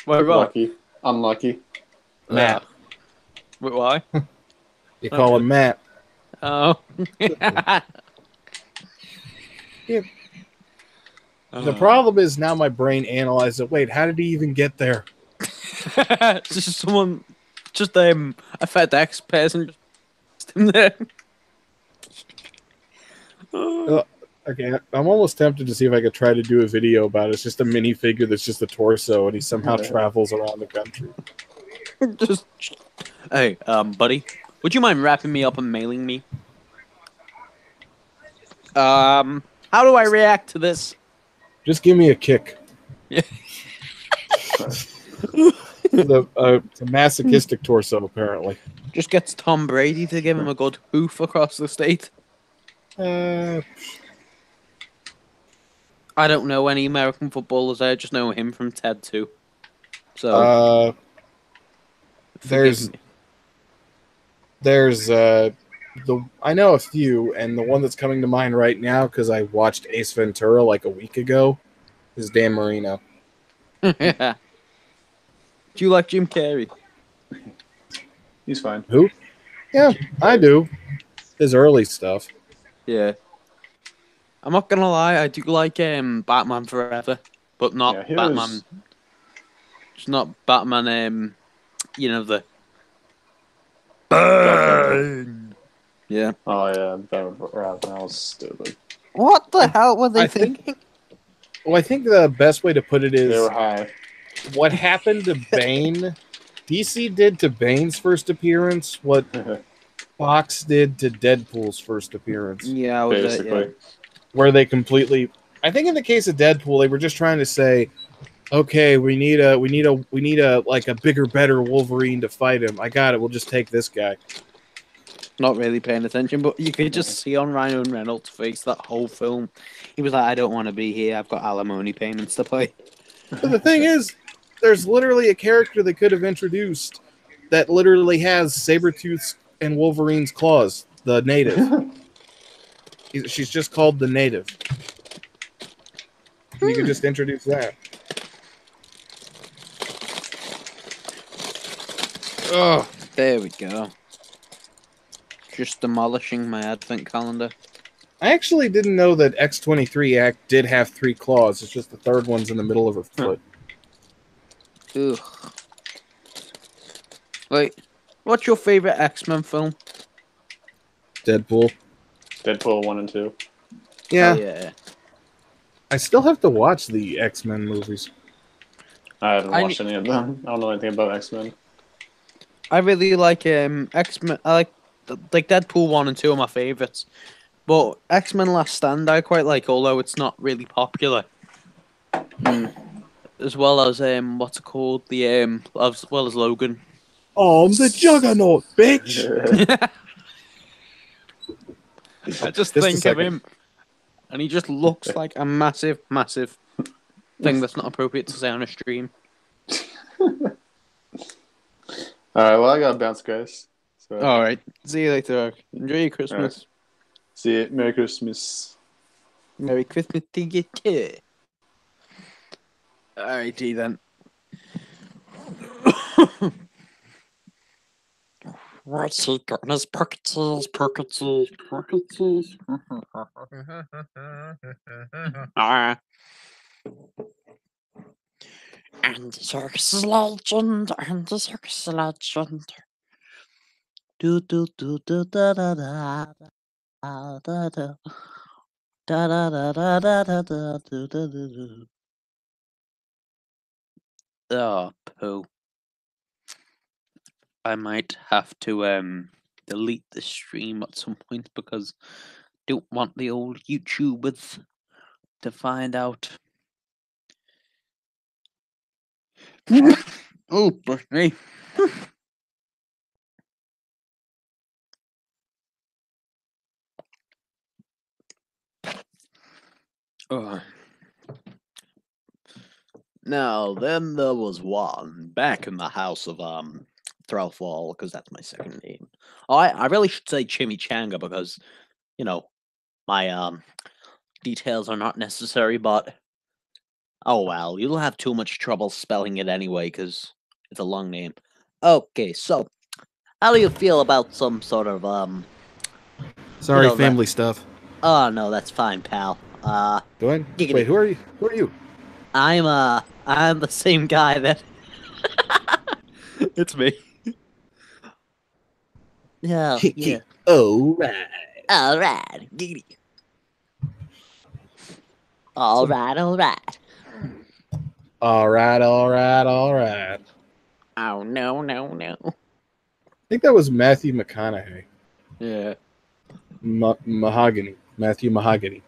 Why? Lucky. Unlucky. Matt. Wait, why? You call him Matt. Oh. Yeah. The problem is now my brain analyzes it. Wait, how did he even get there? Just someone, just a FedEx person, just in there. Okay, I'm almost tempted to see if I could try to do a video about it. It's just a minifigure that's just a torso, and he somehow travels around the country. Just, hey, buddy, would you mind wrapping me up and mailing me? How do I react to this? Just give me a kick. Yeah. It's a masochistic torso, apparently. Just gets Tom Brady to give him a good hoof across the state. I don't know any American footballers. I just know him from Ted 2. So I know a few, and the one that's coming to mind right now because I watched Ace Ventura like a week ago is Dan Marino. Yeah. Do you like Jim Carrey? He's fine. Who? Yeah, I do. His early stuff. Yeah. I'm not gonna lie, I do like Batman Forever, but not Batman. It's not Batman. You know the. Burn. Yeah. Oh yeah, that was stupid. What the hell were they thinking? Well, I think the best way to put it is they were high. What happened to Bane? DC did to Bane's first appearance what Fox did to Deadpool's first appearance. Yeah, basically. Where they completely, I think in the case of Deadpool, they were just trying to say, okay, we need a like a bigger, better Wolverine to fight him. I got it. We'll just take this guy. Not really paying attention, but you could just see on Ryan Reynolds' face that whole film. He was like, I don't want to be here. I've got alimony payments to pay. But the thing is, there's literally a character they could have introduced that literally has Sabretooth's and Wolverine's claws, the Native. She's just called the Native. You could just introduce that. Oh, there we go. Just demolishing my advent calendar. I actually didn't know that X-23 Act did have 3 claws. It's just the third one's in the middle of her foot. Ugh. Wait, what's your favorite X-Men film? Deadpool. Deadpool 1 and 2. Yeah. Oh, yeah. I still have to watch the X-Men movies. I haven't watched any of them. I don't know anything about X-Men. I really like X-Men. I like Deadpool 1 and 2 are my favorites. But X-Men Last Stand I quite like, although it's not really popular. As well as what's it called? As well as Logan. Oh, I'm the Juggernaut, bitch! I just think of him, and he just looks like a massive, massive thing that's not appropriate to say on a stream. Alright, well, I gotta bounce, guys. So, Alright, see you later. Enjoy your Christmas. Right. See you. Merry Christmas. Merry Christmas to you too. Alrighty then. What's he got in his pockets? And the circus is legend, and the circus is legend. Do do do do da da da da da da da da da da da da da do do do do. Oh, poo. I might have to delete the stream at some point because I don't want the old YouTubers to find out. Oh, bless me. Oh. Now, then there was one back in the house of Threlfall, because that's my second name. Oh, I really should say Chimichanga because, you know, my details are not necessary, but oh well, you'll have too much trouble spelling it anyway, because it's a long name. Okay, so how do you feel about some sort of Sorry, know, family stuff. Oh no, that's fine, pal. Go ahead. Giggity. Wait, who are you? Who are you? I'm the same guy that it's me. Yeah, yeah. Alright. Alright. Giggity. Alright. Alright. Oh no. I think that was Matthew McConaughey. Yeah. Mahogany. Matthew Mahogany.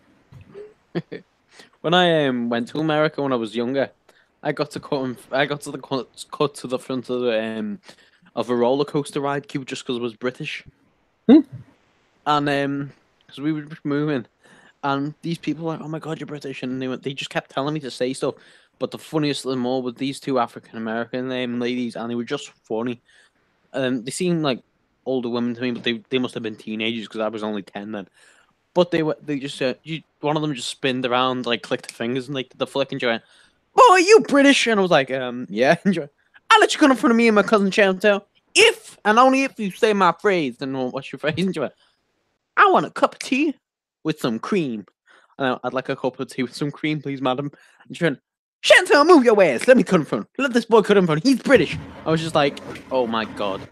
When I went to America when I was younger, I got to cut to the front of a roller coaster ride queue just because I was British. And because we were just moving, and these people were like, "Oh my god, you're British," and they just kept telling me to say stuff. But the funniest of them all were these two African American ladies, and they were just funny. They seemed like older women to me, but they must have been teenagers because I was only 10 then. But they just one of them just spinned around, like clicked the fingers and like did the flick and went, "Oh, are you British?" And I was like, yeah. I'll let you come in front of me and my cousin Chantel if and only if you say my phrase. Then what's your phrase? And she went, "I want a cup of tea with some cream." And I'd like a cup of tea with some cream, please, madam. And she went, "Chantel, move your ass. Let me cut in front. Let this boy cut in front. He's British." I was just like, oh my god.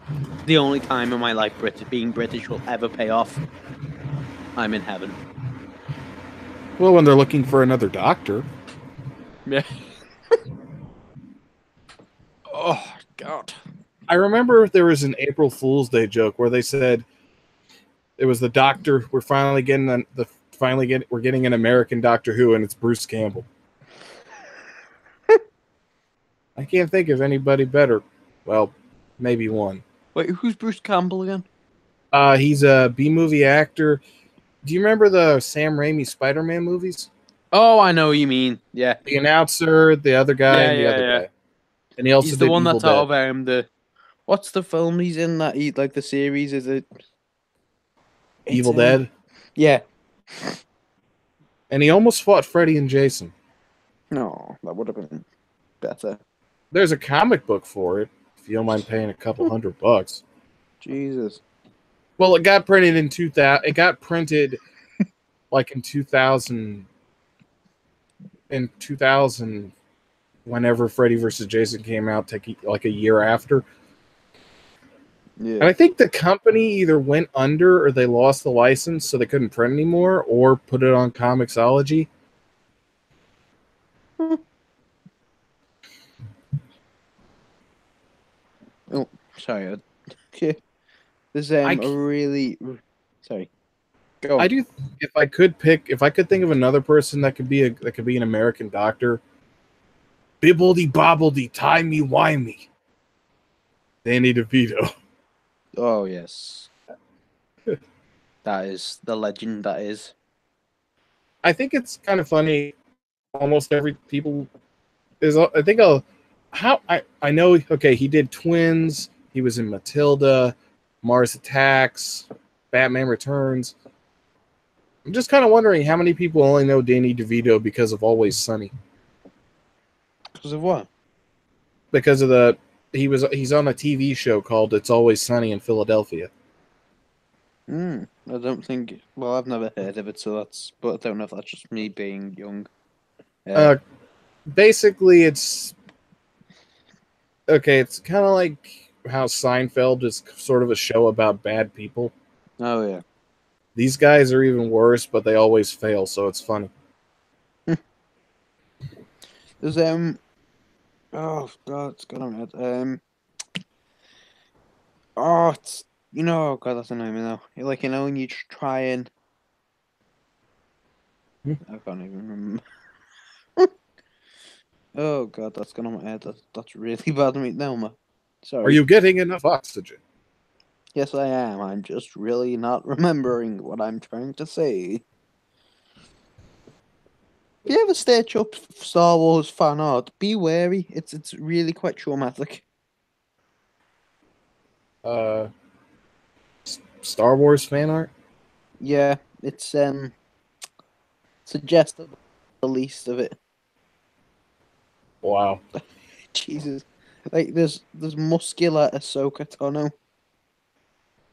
The only time in my life being British will ever pay off. I'm in heaven. Well, when they're looking for another doctor. Yeah. Oh, God. I remember there was an April Fool's Day joke where they said it was the doctor. We're getting an American Doctor Who, and it's Bruce Campbell. I can't think of anybody better. Well, maybe one. Wait, who's Bruce Campbell again? He's a B-movie actor. Do you remember the Sam Raimi Spider-Man movies? Oh, I know what you mean. Yeah. The announcer, the other guy, and the other guy. And he also he's did the one Evil that's Dead. out of the. What's the film he's in that like the series? Is it Evil Dead? Yeah. And he almost fought Freddy and Jason. No, that would have been better. There's a comic book for it, if you don't mind paying a couple $100. Jesus. Well, it got printed in 2000. It got printed like in 2000. In 2000, whenever Freddy vs. Jason came out, like a year after. Yeah. And I think the company either went under or they lost the license, so they couldn't print anymore, or put it on Comixology. Oh, sorry. Okay. This really sorry. Go. I do. If I could think of another person that could be an American doctor. Bibbledy bobbledy, timey wimey. Danny DeVito. Oh yes. That is the legend. That is. I think it's kind of funny. Almost every people is. I think I know. Okay, he did Twins. He was in Matilda, Mars Attacks, Batman Returns. I'm just kind of wondering how many people only know Danny DeVito because of Always Sunny. Because of what? Because of He's on a TV show called It's Always Sunny in Philadelphia. I don't think. Well, I've never heard of it, but I don't know if that's just me being young. Basically, it's okay. It's kind of like how Seinfeld is sort of a show about bad people. Oh yeah. These guys are even worse, but they always fail, so it's funny. There's oh god, it's gone on my head. Oh, it's oh god, that's annoying me now. Like when you just try and I can't even remember. Oh god, that's gone on my head. That's really bad right now, man. Sorry. Are you getting enough oxygen? Yes, I am. I'm just really not remembering what I'm trying to say. If you ever search up Star Wars fan art, be wary. It's really quite traumatic. Star Wars fan art? Yeah, it's suggestive, the least of it. Wow. Jesus, like there's muscular Ahsoka Tano.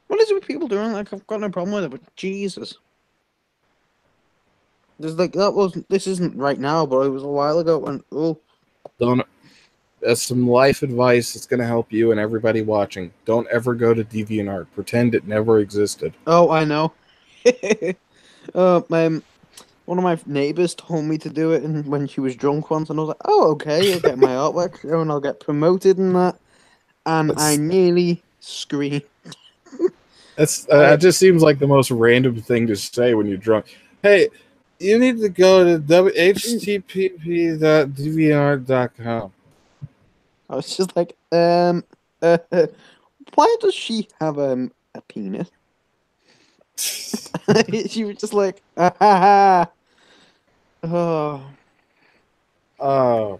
What is it with people doing? Like I've got no problem with it, but Jesus. There's this isn't right now, but it was a while ago. And That's some life advice that's going to help you and everybody watching. Don't ever go to DeviantArt. Pretend it never existed. Oh, I know. One of my neighbors told me to do it, and when she was drunk once, and I was like, "Oh, okay, I'll get my artwork, and I'll get promoted and that." And I nearly screamed. That just seems like the most random thing to say when you're drunk. Hey, you need to go to http.deviantart.com. I was just like, why does she have a penis? She was just like, ah, ha, ha. Oh.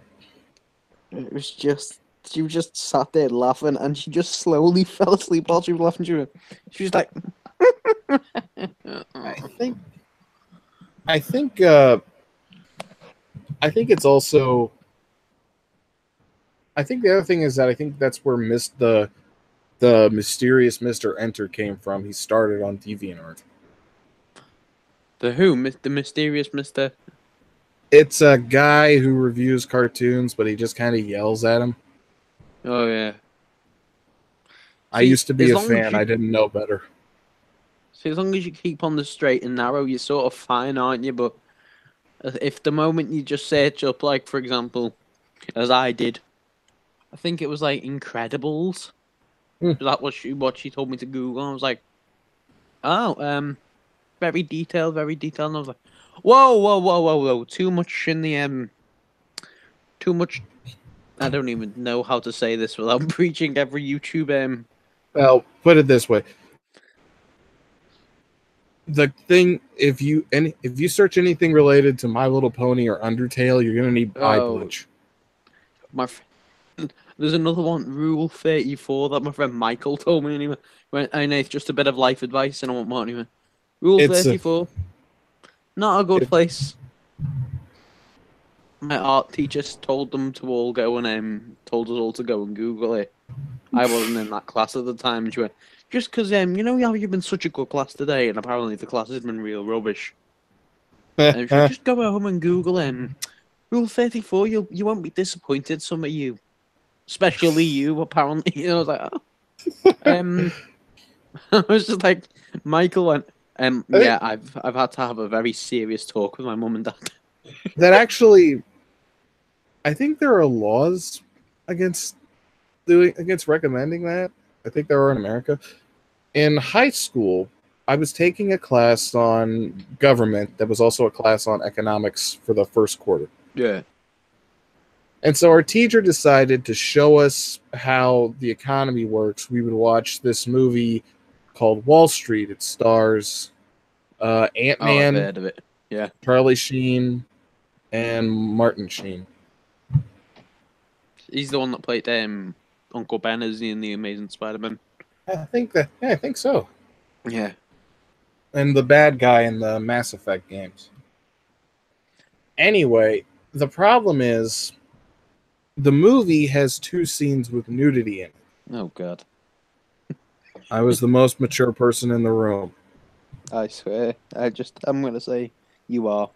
It was just, she was just sat there laughing, and she just slowly fell asleep while she was laughing. She was like, I think it's also. I think the other thing is that I think that's where the mysterious Mr. Enter came from. He started on DeviantArt. The who? The mysterious Mr. It's a guy who reviews cartoons, but he just kind of yells at him. Oh yeah. I used to be a fan. I didn't know better. See, as long as you keep on the straight and narrow, you're sort of fine, aren't you? But if the moment you just search up, like for example, as I did, I think it was like Incredibles. That was what she told me to Google. I was like, oh, very detailed, very detailed. And I was like, whoa, too much in the too much. I don't even know how to say this without preaching every YouTube. Well, put it this way. The thing, if you search anything related to My Little Pony or Undertale, you're gonna need eye bleach. There's another one, Rule 34, that my friend Michael told me anyway. I know it's just a bit of life advice, and I want more anyway. Rule 34, not a good place. My art teacher told them to all go and told us all to go and Google it. I wasn't in that class at the time. She went, just because you've been such a good class today, and apparently the class has been real rubbish. And she just go home and Google Rule 34. You won't be disappointed. Some of you, especially you, apparently. I was like, oh. I was just like, Michael went, yeah, I've had to have a very serious talk with my mum and dad. That actually, I think there are laws against recommending that. I think there are in America. In high school, I was taking a class on government that was also a class on economics for the first quarter. Yeah. And so our teacher decided to show us how the economy works. We would watch this movie called Wall Street. It stars Ant-Man, I've heard of it. Yeah. Charlie Sheen, and Martin Sheen. He's the one that played Uncle Ben, is he, in The Amazing Spider-Man? I think so. Yeah. And the bad guy in the Mass Effect games. Anyway, the problem is The movie has 2 scenes with nudity in it. Oh God. I was the most mature person in the room. I swear. I'm gonna say you are.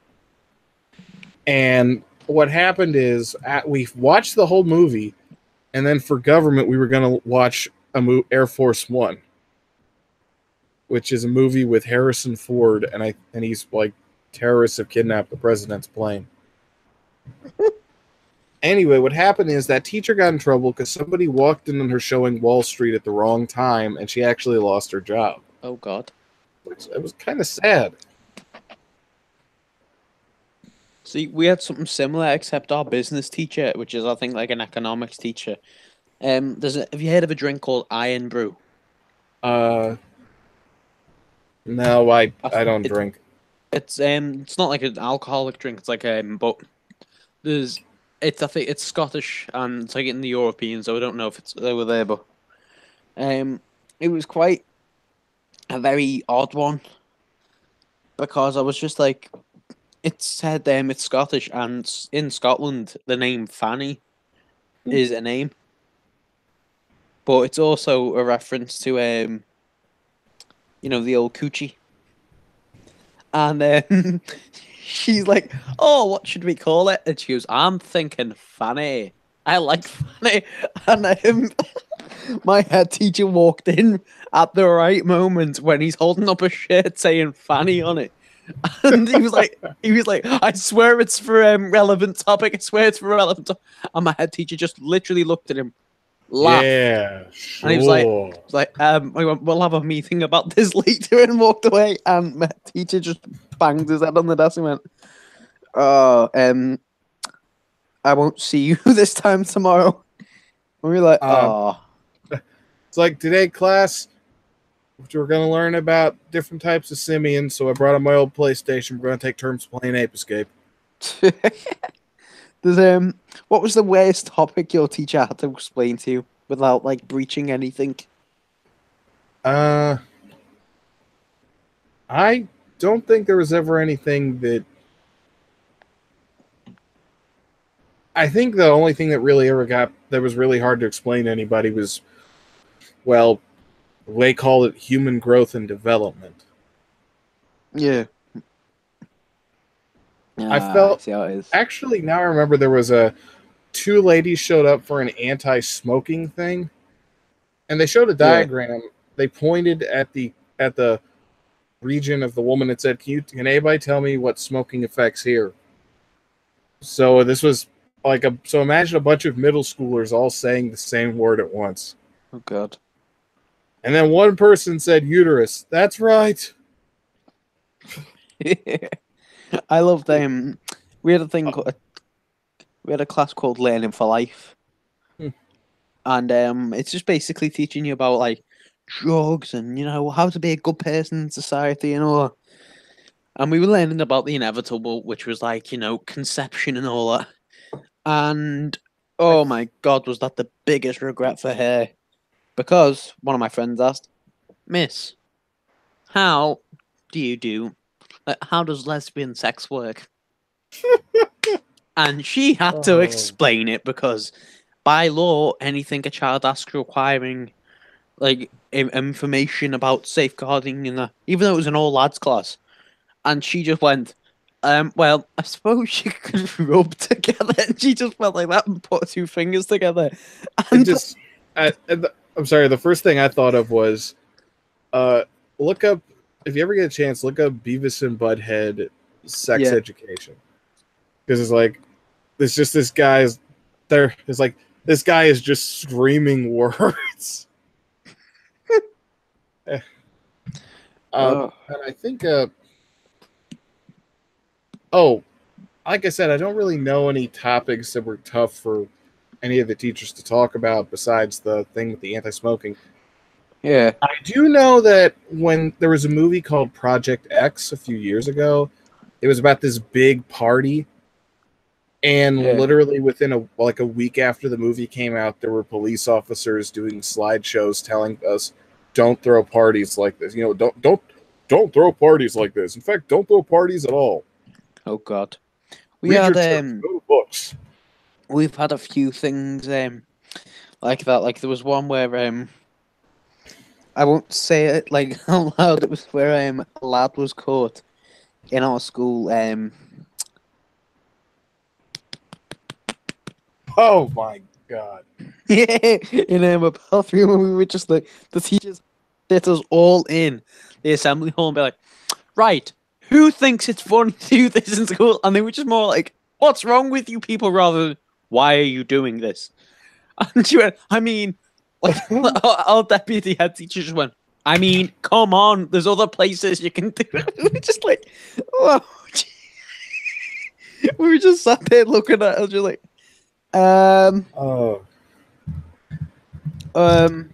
And what happened is we watched the whole movie, and then for government we were going to watch Air Force One, which is a movie with Harrison Ford, and he's like terrorists have kidnapped the president's plane. Anyway, what happened is that teacher got in trouble because somebody walked in on her showing Wall Street at the wrong time, and she actually lost her job. Oh God. It was kind of sad. See, we had something similar, except our business teacher, which is I think like an economics teacher. Have you heard of a drink called Iron Brew? No, I don't drink. It's not like an alcoholic drink. It's like but I think it's Scottish and it's like in the European, so I don't know if it's over there, but it was quite a very odd one because I was just like, it said it's Scottish, and in Scotland the name Fanny is a name, but it's also a reference to the old coochie. And she's like, "Oh, what should we call it?" And she goes, "I'm thinking Fanny. I like Fanny." And my head teacher walked in at the right moment when he's holding up a shirt saying Fanny on it. And he was like, "I swear it's for relevant topic. I swear it's for relevant topic." And my head teacher just literally looked at him, laughed. Yeah, sure. And he was like, we'll have a meeting about this later, and walked away. And my teacher just banged his head on the desk and went, "Oh, I won't see you this time tomorrow." And we were like, "Oh." It's like, today, class, we're going to learn about different types of simians, so I brought up my old PlayStation. We're going to take turns playing Ape Escape. What was the worst topic your teacher had to explain to you without like breaching anything? I don't think there was ever anything that. I think the only thing that really that was really hard to explain to anybody was, well, they call it human growth and development. Yeah. I felt, I see how it is. actually, now I remember there was 2 ladies showed up for an anti-smoking thing, and they showed a diagram. Yeah. They pointed at the region of the woman and said, can anybody tell me what smoking affects here? So this was like so imagine a bunch of middle schoolers all saying the same word at once. Oh God. And then one person said uterus. That's right. I loved we had a thing we had a class called Learning for Life. And it's just basically teaching you about like drugs and how to be a good person in society and all that. And we were learning about the inevitable, which was like, conception and all that. And oh my God, was that the biggest regret for her? Because one of my friends asked, "Miss, how does lesbian sex work?" And she had to explain it because by law, anything a child asks requiring like information about safeguarding, even though it was an all lads class, and she just went, "Well, I suppose you could rub together," and she just went like that and put 2 fingers together. And I'm sorry, the first thing I thought of was, look up, if you ever get a chance, look up Beavis and Butthead sex education. Because it's like, it's just this guy's there. It's like, this guy is just screaming words. And I think, like I said, I don't really know any topics that were tough for any of the teachers to talk about besides the thing with the anti-smoking. Yeah. I do know that when there was a movie called Project X a few years ago, it was about this big party, and literally within a week after the movie came out, there were police officers doing slideshows telling us, "Don't throw parties like this. Don't throw parties like this. In fact, don't throw parties at all." Oh God. Read your text, go to books. we've had a few things like that. Like there was one where I won't say it like out loud. It was where a lad was caught in our school Oh my god. yeah, in a bathroom, and we were just like, the teachers let us all in the assembly hall and be like, right, who thinks it's fun to do this in school? And they were just more like, what's wrong with you people, rather than, why are you doing this? And she went, I mean, like, our deputy head teacher just went, I mean, come on, there's other places you can do it. We were just like, oh, we were just sat there looking at her, just like, Oh. and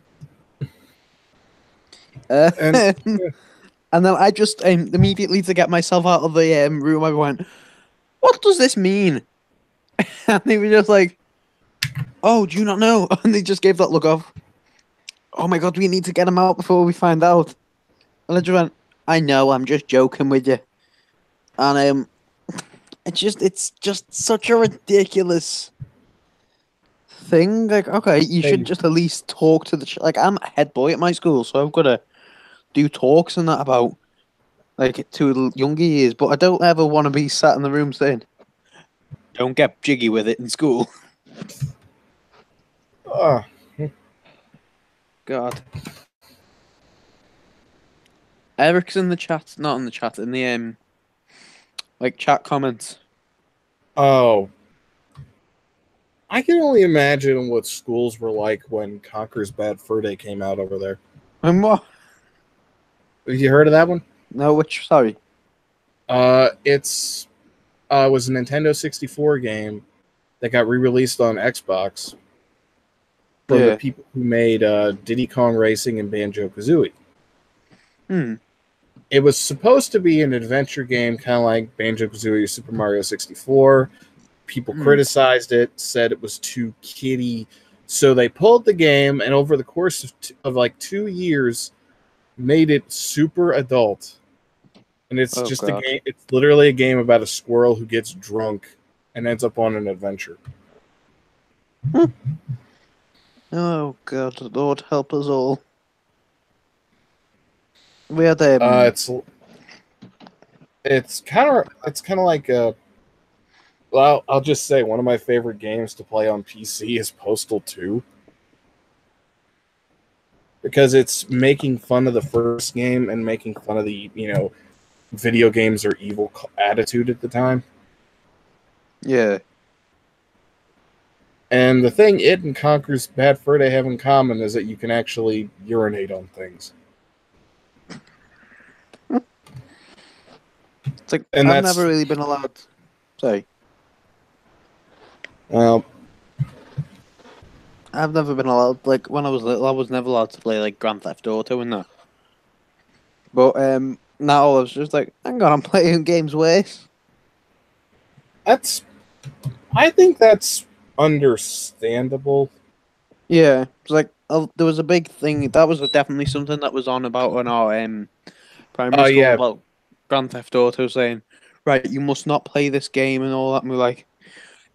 then I just immediately, to get myself out of the room, I went, what does this mean? And they were just like, oh, do you not know? And they just gave that look of, oh my god, we need to get him out before we find out. And I just went, I know, I'm just joking with you. And it's just such a ridiculous thing. Like, okay, you should just at least talk to the like, I'm a head boy at my school, so I've got to do talks and that about like to younger years, but I don't ever want to be sat in the room saying, don't get jiggy with it in school. Oh. God. Eric's in the chat, not in the chat, in the like chat comments. Oh. I can only imagine what schools were like when Conker's Bad Fur Day came out over there. And what? Have you heard of that one? No, which, sorry. It was a Nintendo 64 game that got re-released on Xbox from the people who made Diddy Kong Racing and Banjo-Kazooie. It was supposed to be an adventure game, kind of like Banjo-Kazooie or Super Mario 64. People criticized it, said it was too kiddie. So they pulled the game, and over the course of like 2 years, made it super adult. And it's a game. It's literally a game about a squirrel who gets drunk and ends up on an adventure. Oh God, Lord help us all. We had it's kind of like well, I'll just say one of my favorite games to play on PC is Postal 2. Because it's making fun of the first game and making fun of the, video games are evil attitude at the time. Yeah. And the thing it and Conker's Bad Fur Day have in common is that you can actually urinate on things. It's like, I've never really been allowed. Sorry. Well, I've never been allowed, like, when I was little, I was never allowed to play, like, Grand Theft Auto and that. But, now I was just like, hang on, I'm playing games worse. I think that's understandable. Yeah, it's like, there was a big thing, that was definitely something that was on about on our, primary school, about Grand Theft Auto, saying, right, you must not play this game and all that, and we're like,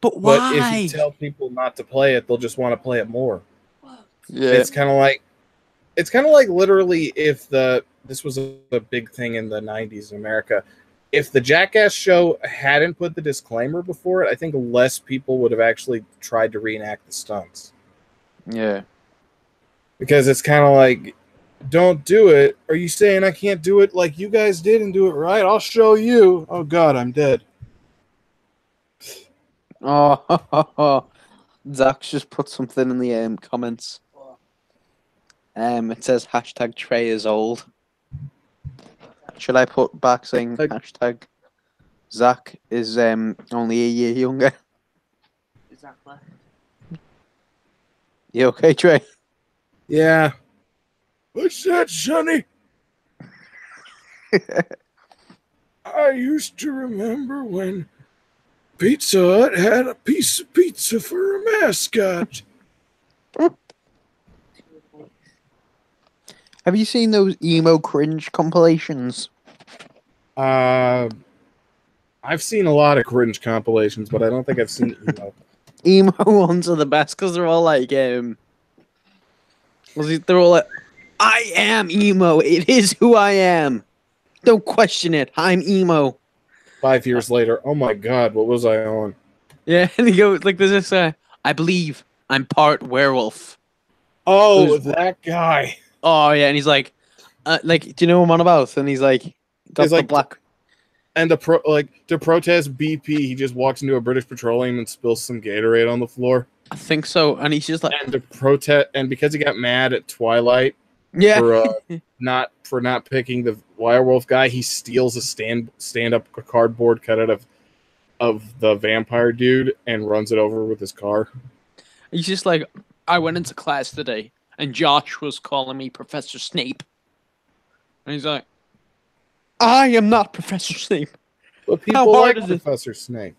but why? But if you tell people not to play it, they'll just want to play it more. Yeah. It's kind of like literally if this was a big thing in the 90s in America. If the Jackass show hadn't put the disclaimer before it, I think less people would have actually tried to reenact the stunts. Yeah. Because it's kind of like, don't do it. Are you saying I can't do it like you guys did and do it right? I'll show you. Oh God, I'm dead. Oh, Zach's just put something in the comments. It says hashtag Trey is old. Should I put back saying hashtag Zach is only a year younger? Is Zach left? You okay, Trey? Yeah. What's that, Sonny? I used to remember when Pizza Hut had a piece of pizza for a mascot. Have you seen those emo cringe compilations? I've seen a lot of cringe compilations, but I don't think I've seen emo. emo ones are the best because they're all like, they're all like, I am emo. It is who I am. Don't question it. I'm emo. 5 years later, oh my god, what was I on? Yeah, and he goes like, there's this. I believe I'm part werewolf. Oh, that guy. Oh yeah, and he's like, do you know what I'm on about? And he's like, got He's the like, black. And to protest BP, he just walks into a British Petroleum and spills some Gatorade on the floor. I think so, and he's just like, And to protest, and because he got mad at Twilight, yeah, for not picking the werewolf guy, he steals a stand up cardboard cutout of the vampire dude and runs it over with his car. he's just like, I went into class today, and Josh was calling me Professor Snape, and he's like, I am not Professor Snape. But people like Professor Snape.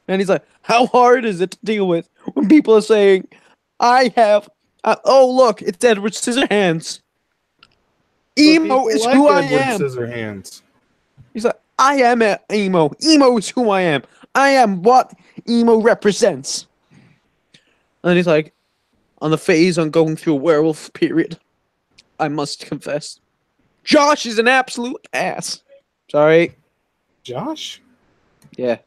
And he's like, how hard is it to deal with when people are saying, I have, oh look, it's Edward Scissorhands. Emo is who I am. Scissorhands. He's like, I am emo. Emo is who I am. I am what emo represents. And he's like, on the phase on going through a werewolf period, I must confess, Josh is an absolute ass. Sorry. Josh? Yeah.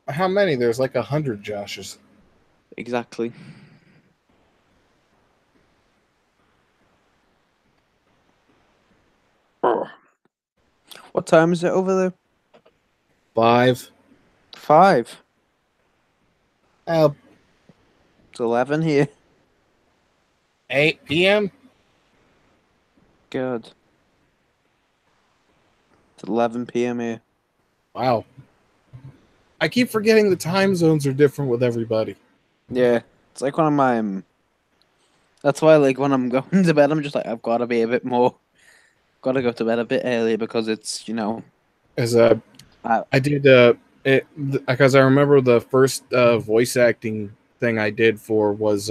How many? There's like 100 Joshes. Exactly. What time is it over there? 5. 5. It's It's 11 here. 8 p.m. Good. It's 11 p.m. here. Wow. I keep forgetting the time zones are different with everybody. Yeah. It's like when I'm that's why like when I'm going to bed I'm just like I've got to be a bit more got to go to bed a bit earlier because it's, As I did because I remember the first voice acting thing I did was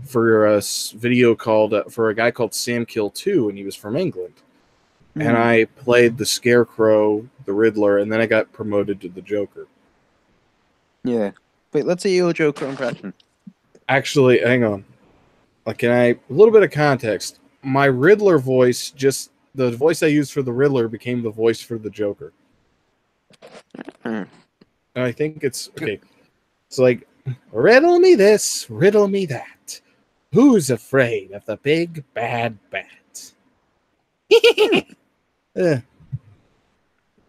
for a video called for a guy called Sam Kill 2, and he was from England. And I played the Scarecrow, the Riddler, and then I got promoted to the Joker. Yeah. Wait, let's see your Joker impression. Actually, hang on. A little bit of context. My Riddler voice, the voice I used for the Riddler became the voice for the Joker. And I think it's okay. It's like, riddle me this, riddle me that. Who's afraid of the big bad bat?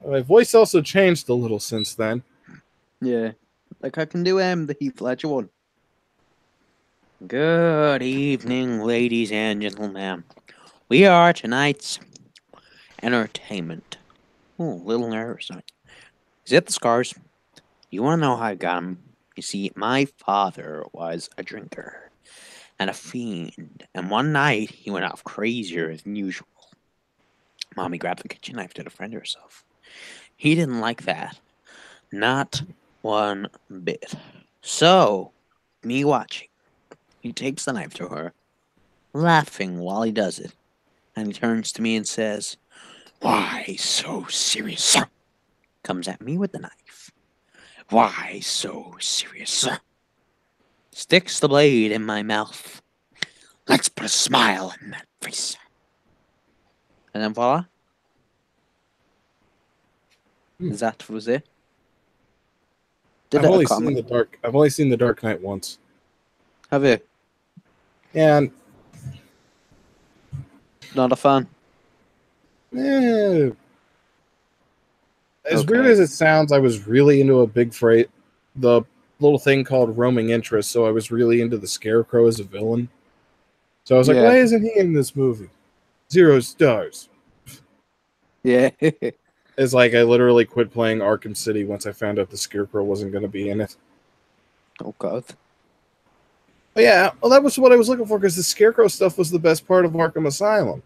My voice also changed a little since then. Yeah. Like I can do the Heath Ledger one. Good evening, ladies and gentlemen. We are tonight's entertainment. Ooh, a little nervous. Is it the scars? You want to know how I got them? You see, my father was a drinker and a fiend, and one night he went off crazier than usual. Mommy grabbed the kitchen knife to defend herself. He didn't like that. Not one bit. So, me watching, he takes the knife to her, laughing while he does it, and he turns to me and says, "Why so serious, sir?" Comes at me with the knife. "Why so serious, sir?" Sticks the blade in my mouth. "Let's put a smile on that face." And then voila. That was it. I've only seen the Dark Knight once. Have you? Yeah. Not a fan. As weird as it sounds, I was really into the little thing called roaming interest, so I was really into the Scarecrow as a villain. So I was like, why isn't he in this movie? 0 stars. Yeah. It's like I literally quit playing Arkham City once I found out the Scarecrow wasn't going to be in it. Oh, God. But yeah, well, that was what I was looking for, because the Scarecrow stuff was the best part of Arkham Asylum.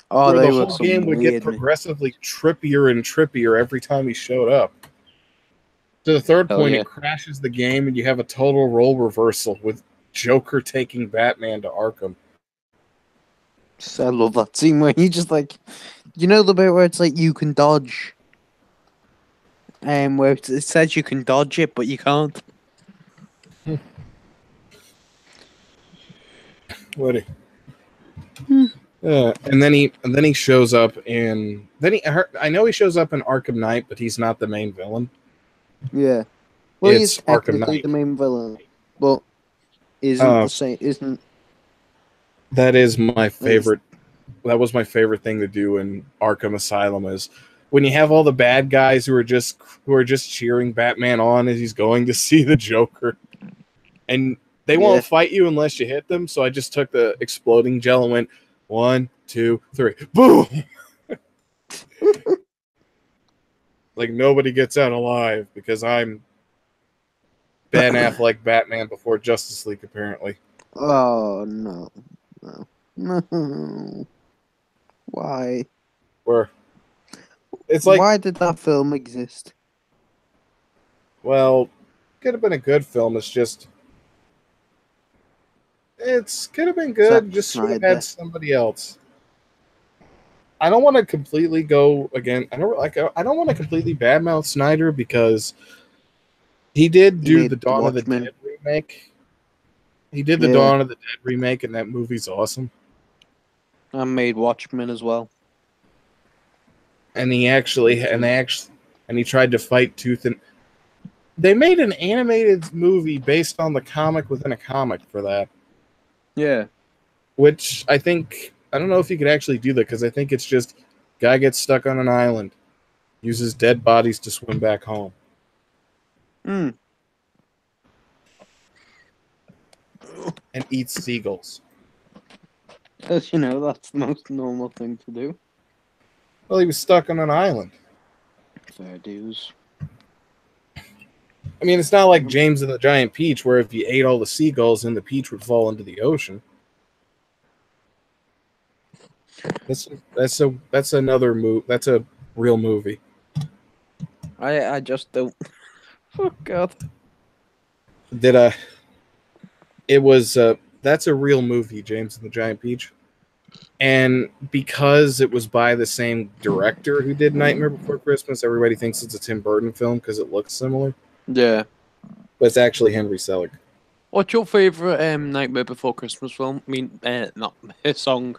Oh, the whole game would get progressively trippier and trippier every time he showed up. To the third point, it crashes the game, and you have a total role reversal with Joker taking Batman to Arkham. I love that scene where you just like, you know the bit where it's like you can dodge, where it says you can dodge it, but you can't. What? And then he shows up in. I know he shows up in Arkham Knight, but he's not the main villain. Yeah. Well, It's he's Arkham technically Knight. the main villain, but isn't the same. Isn't that is my favorite? That was my favorite thing to do in Arkham Asylum is when you have all the bad guys who are just cheering Batman on as he's going to see the Joker, and they won't fight you unless you hit them. So I just took the exploding gel and went 1, 2, 3, boom. Like nobody gets out alive because I'm Ben Affleck Batman before Justice League, apparently. Oh no! Why? Where it's like, why did that film exist? Well, could have been a good film. It's could have been good. Just should have had somebody else. I don't want to completely go again. I don't want to completely badmouth Snyder because he did do the Dawn of the Dead remake. He did the Dawn of the Dead remake, and that movie's awesome. I made Watchmen as well. And he tried to fight tooth and. They made an animated movie based on the comic within a comic for that. Yeah. Which I don't know if you could actually do that because I think it's just guy gets stuck on an island, uses dead bodies to swim back home. Mm. And eats seagulls. Because, that's the most normal thing to do. Well, he was stuck on an island. Fair dues. I mean, it's not like James and the Giant Peach, where if you ate all the seagulls, then the peach would fall into the ocean. That's another move. That's a real movie. I just don't. Oh God. That's a real movie, James and the Giant Peach. And because it was by the same director who did Nightmare Before Christmas, everybody thinks it's a Tim Burton film because it looks similar. Yeah. But it's actually Henry Selick. What's your favourite Nightmare Before Christmas film? I mean, not his song.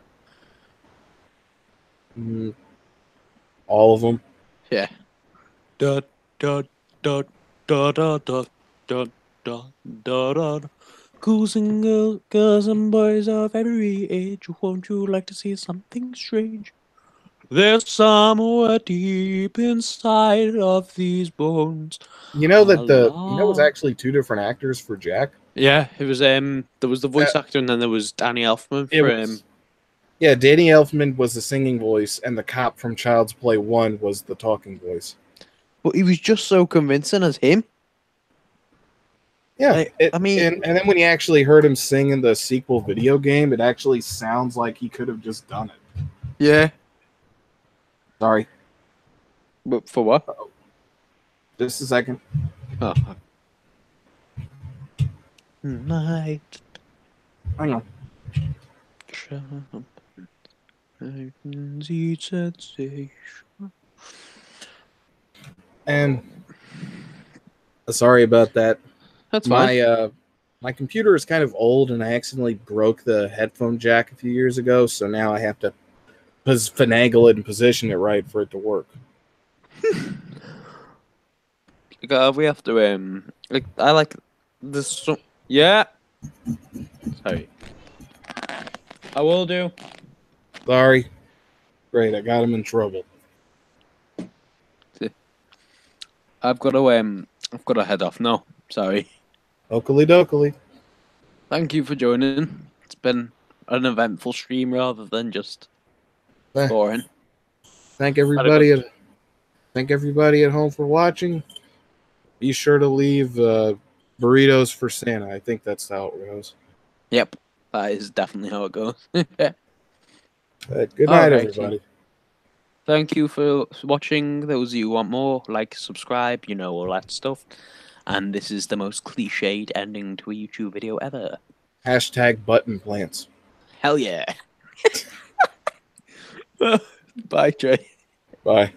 All of them. Yeah. Da da da da da da da da da da. Girls and boys of every age, won't you like to see something strange? There's somewhere deep inside of these bones. You know that it was actually two different actors for Jack. Yeah, it was there was the voice actor and then there was Danny Elfman for him. Yeah, Danny Elfman was the singing voice, and the cop from Child's Play 1 was the talking voice. But he was just so convincing as him. Yeah, and then when you actually heard him sing in the sequel video game, it actually sounds like he could have just done it. Yeah. Sorry. But for what? Uh-oh. Just a second. Oh. Night. Hang on. And sorry about that. That's fine. My computer is kind of old, and I accidentally broke the headphone jack a few years ago, so now I have to finagle it and position it right for it to work. We have to I like this. Yeah. Sorry. I will do. Sorry. Great, I got him in trouble. I've got to head off now. Sorry. Oakley dokley. Thank you for joining. It's been an eventful stream rather than just boring. Thank everybody at home for watching. Be sure to leave burritos for Santa. I think that's how it goes. Yep, that is definitely how it goes. Good night, everybody. Thank you for watching. Those of you who want more, like, subscribe, all that stuff. And this is the most cliched ending to a YouTube video ever. # button plants. Hell yeah. Bye, Trey. Bye.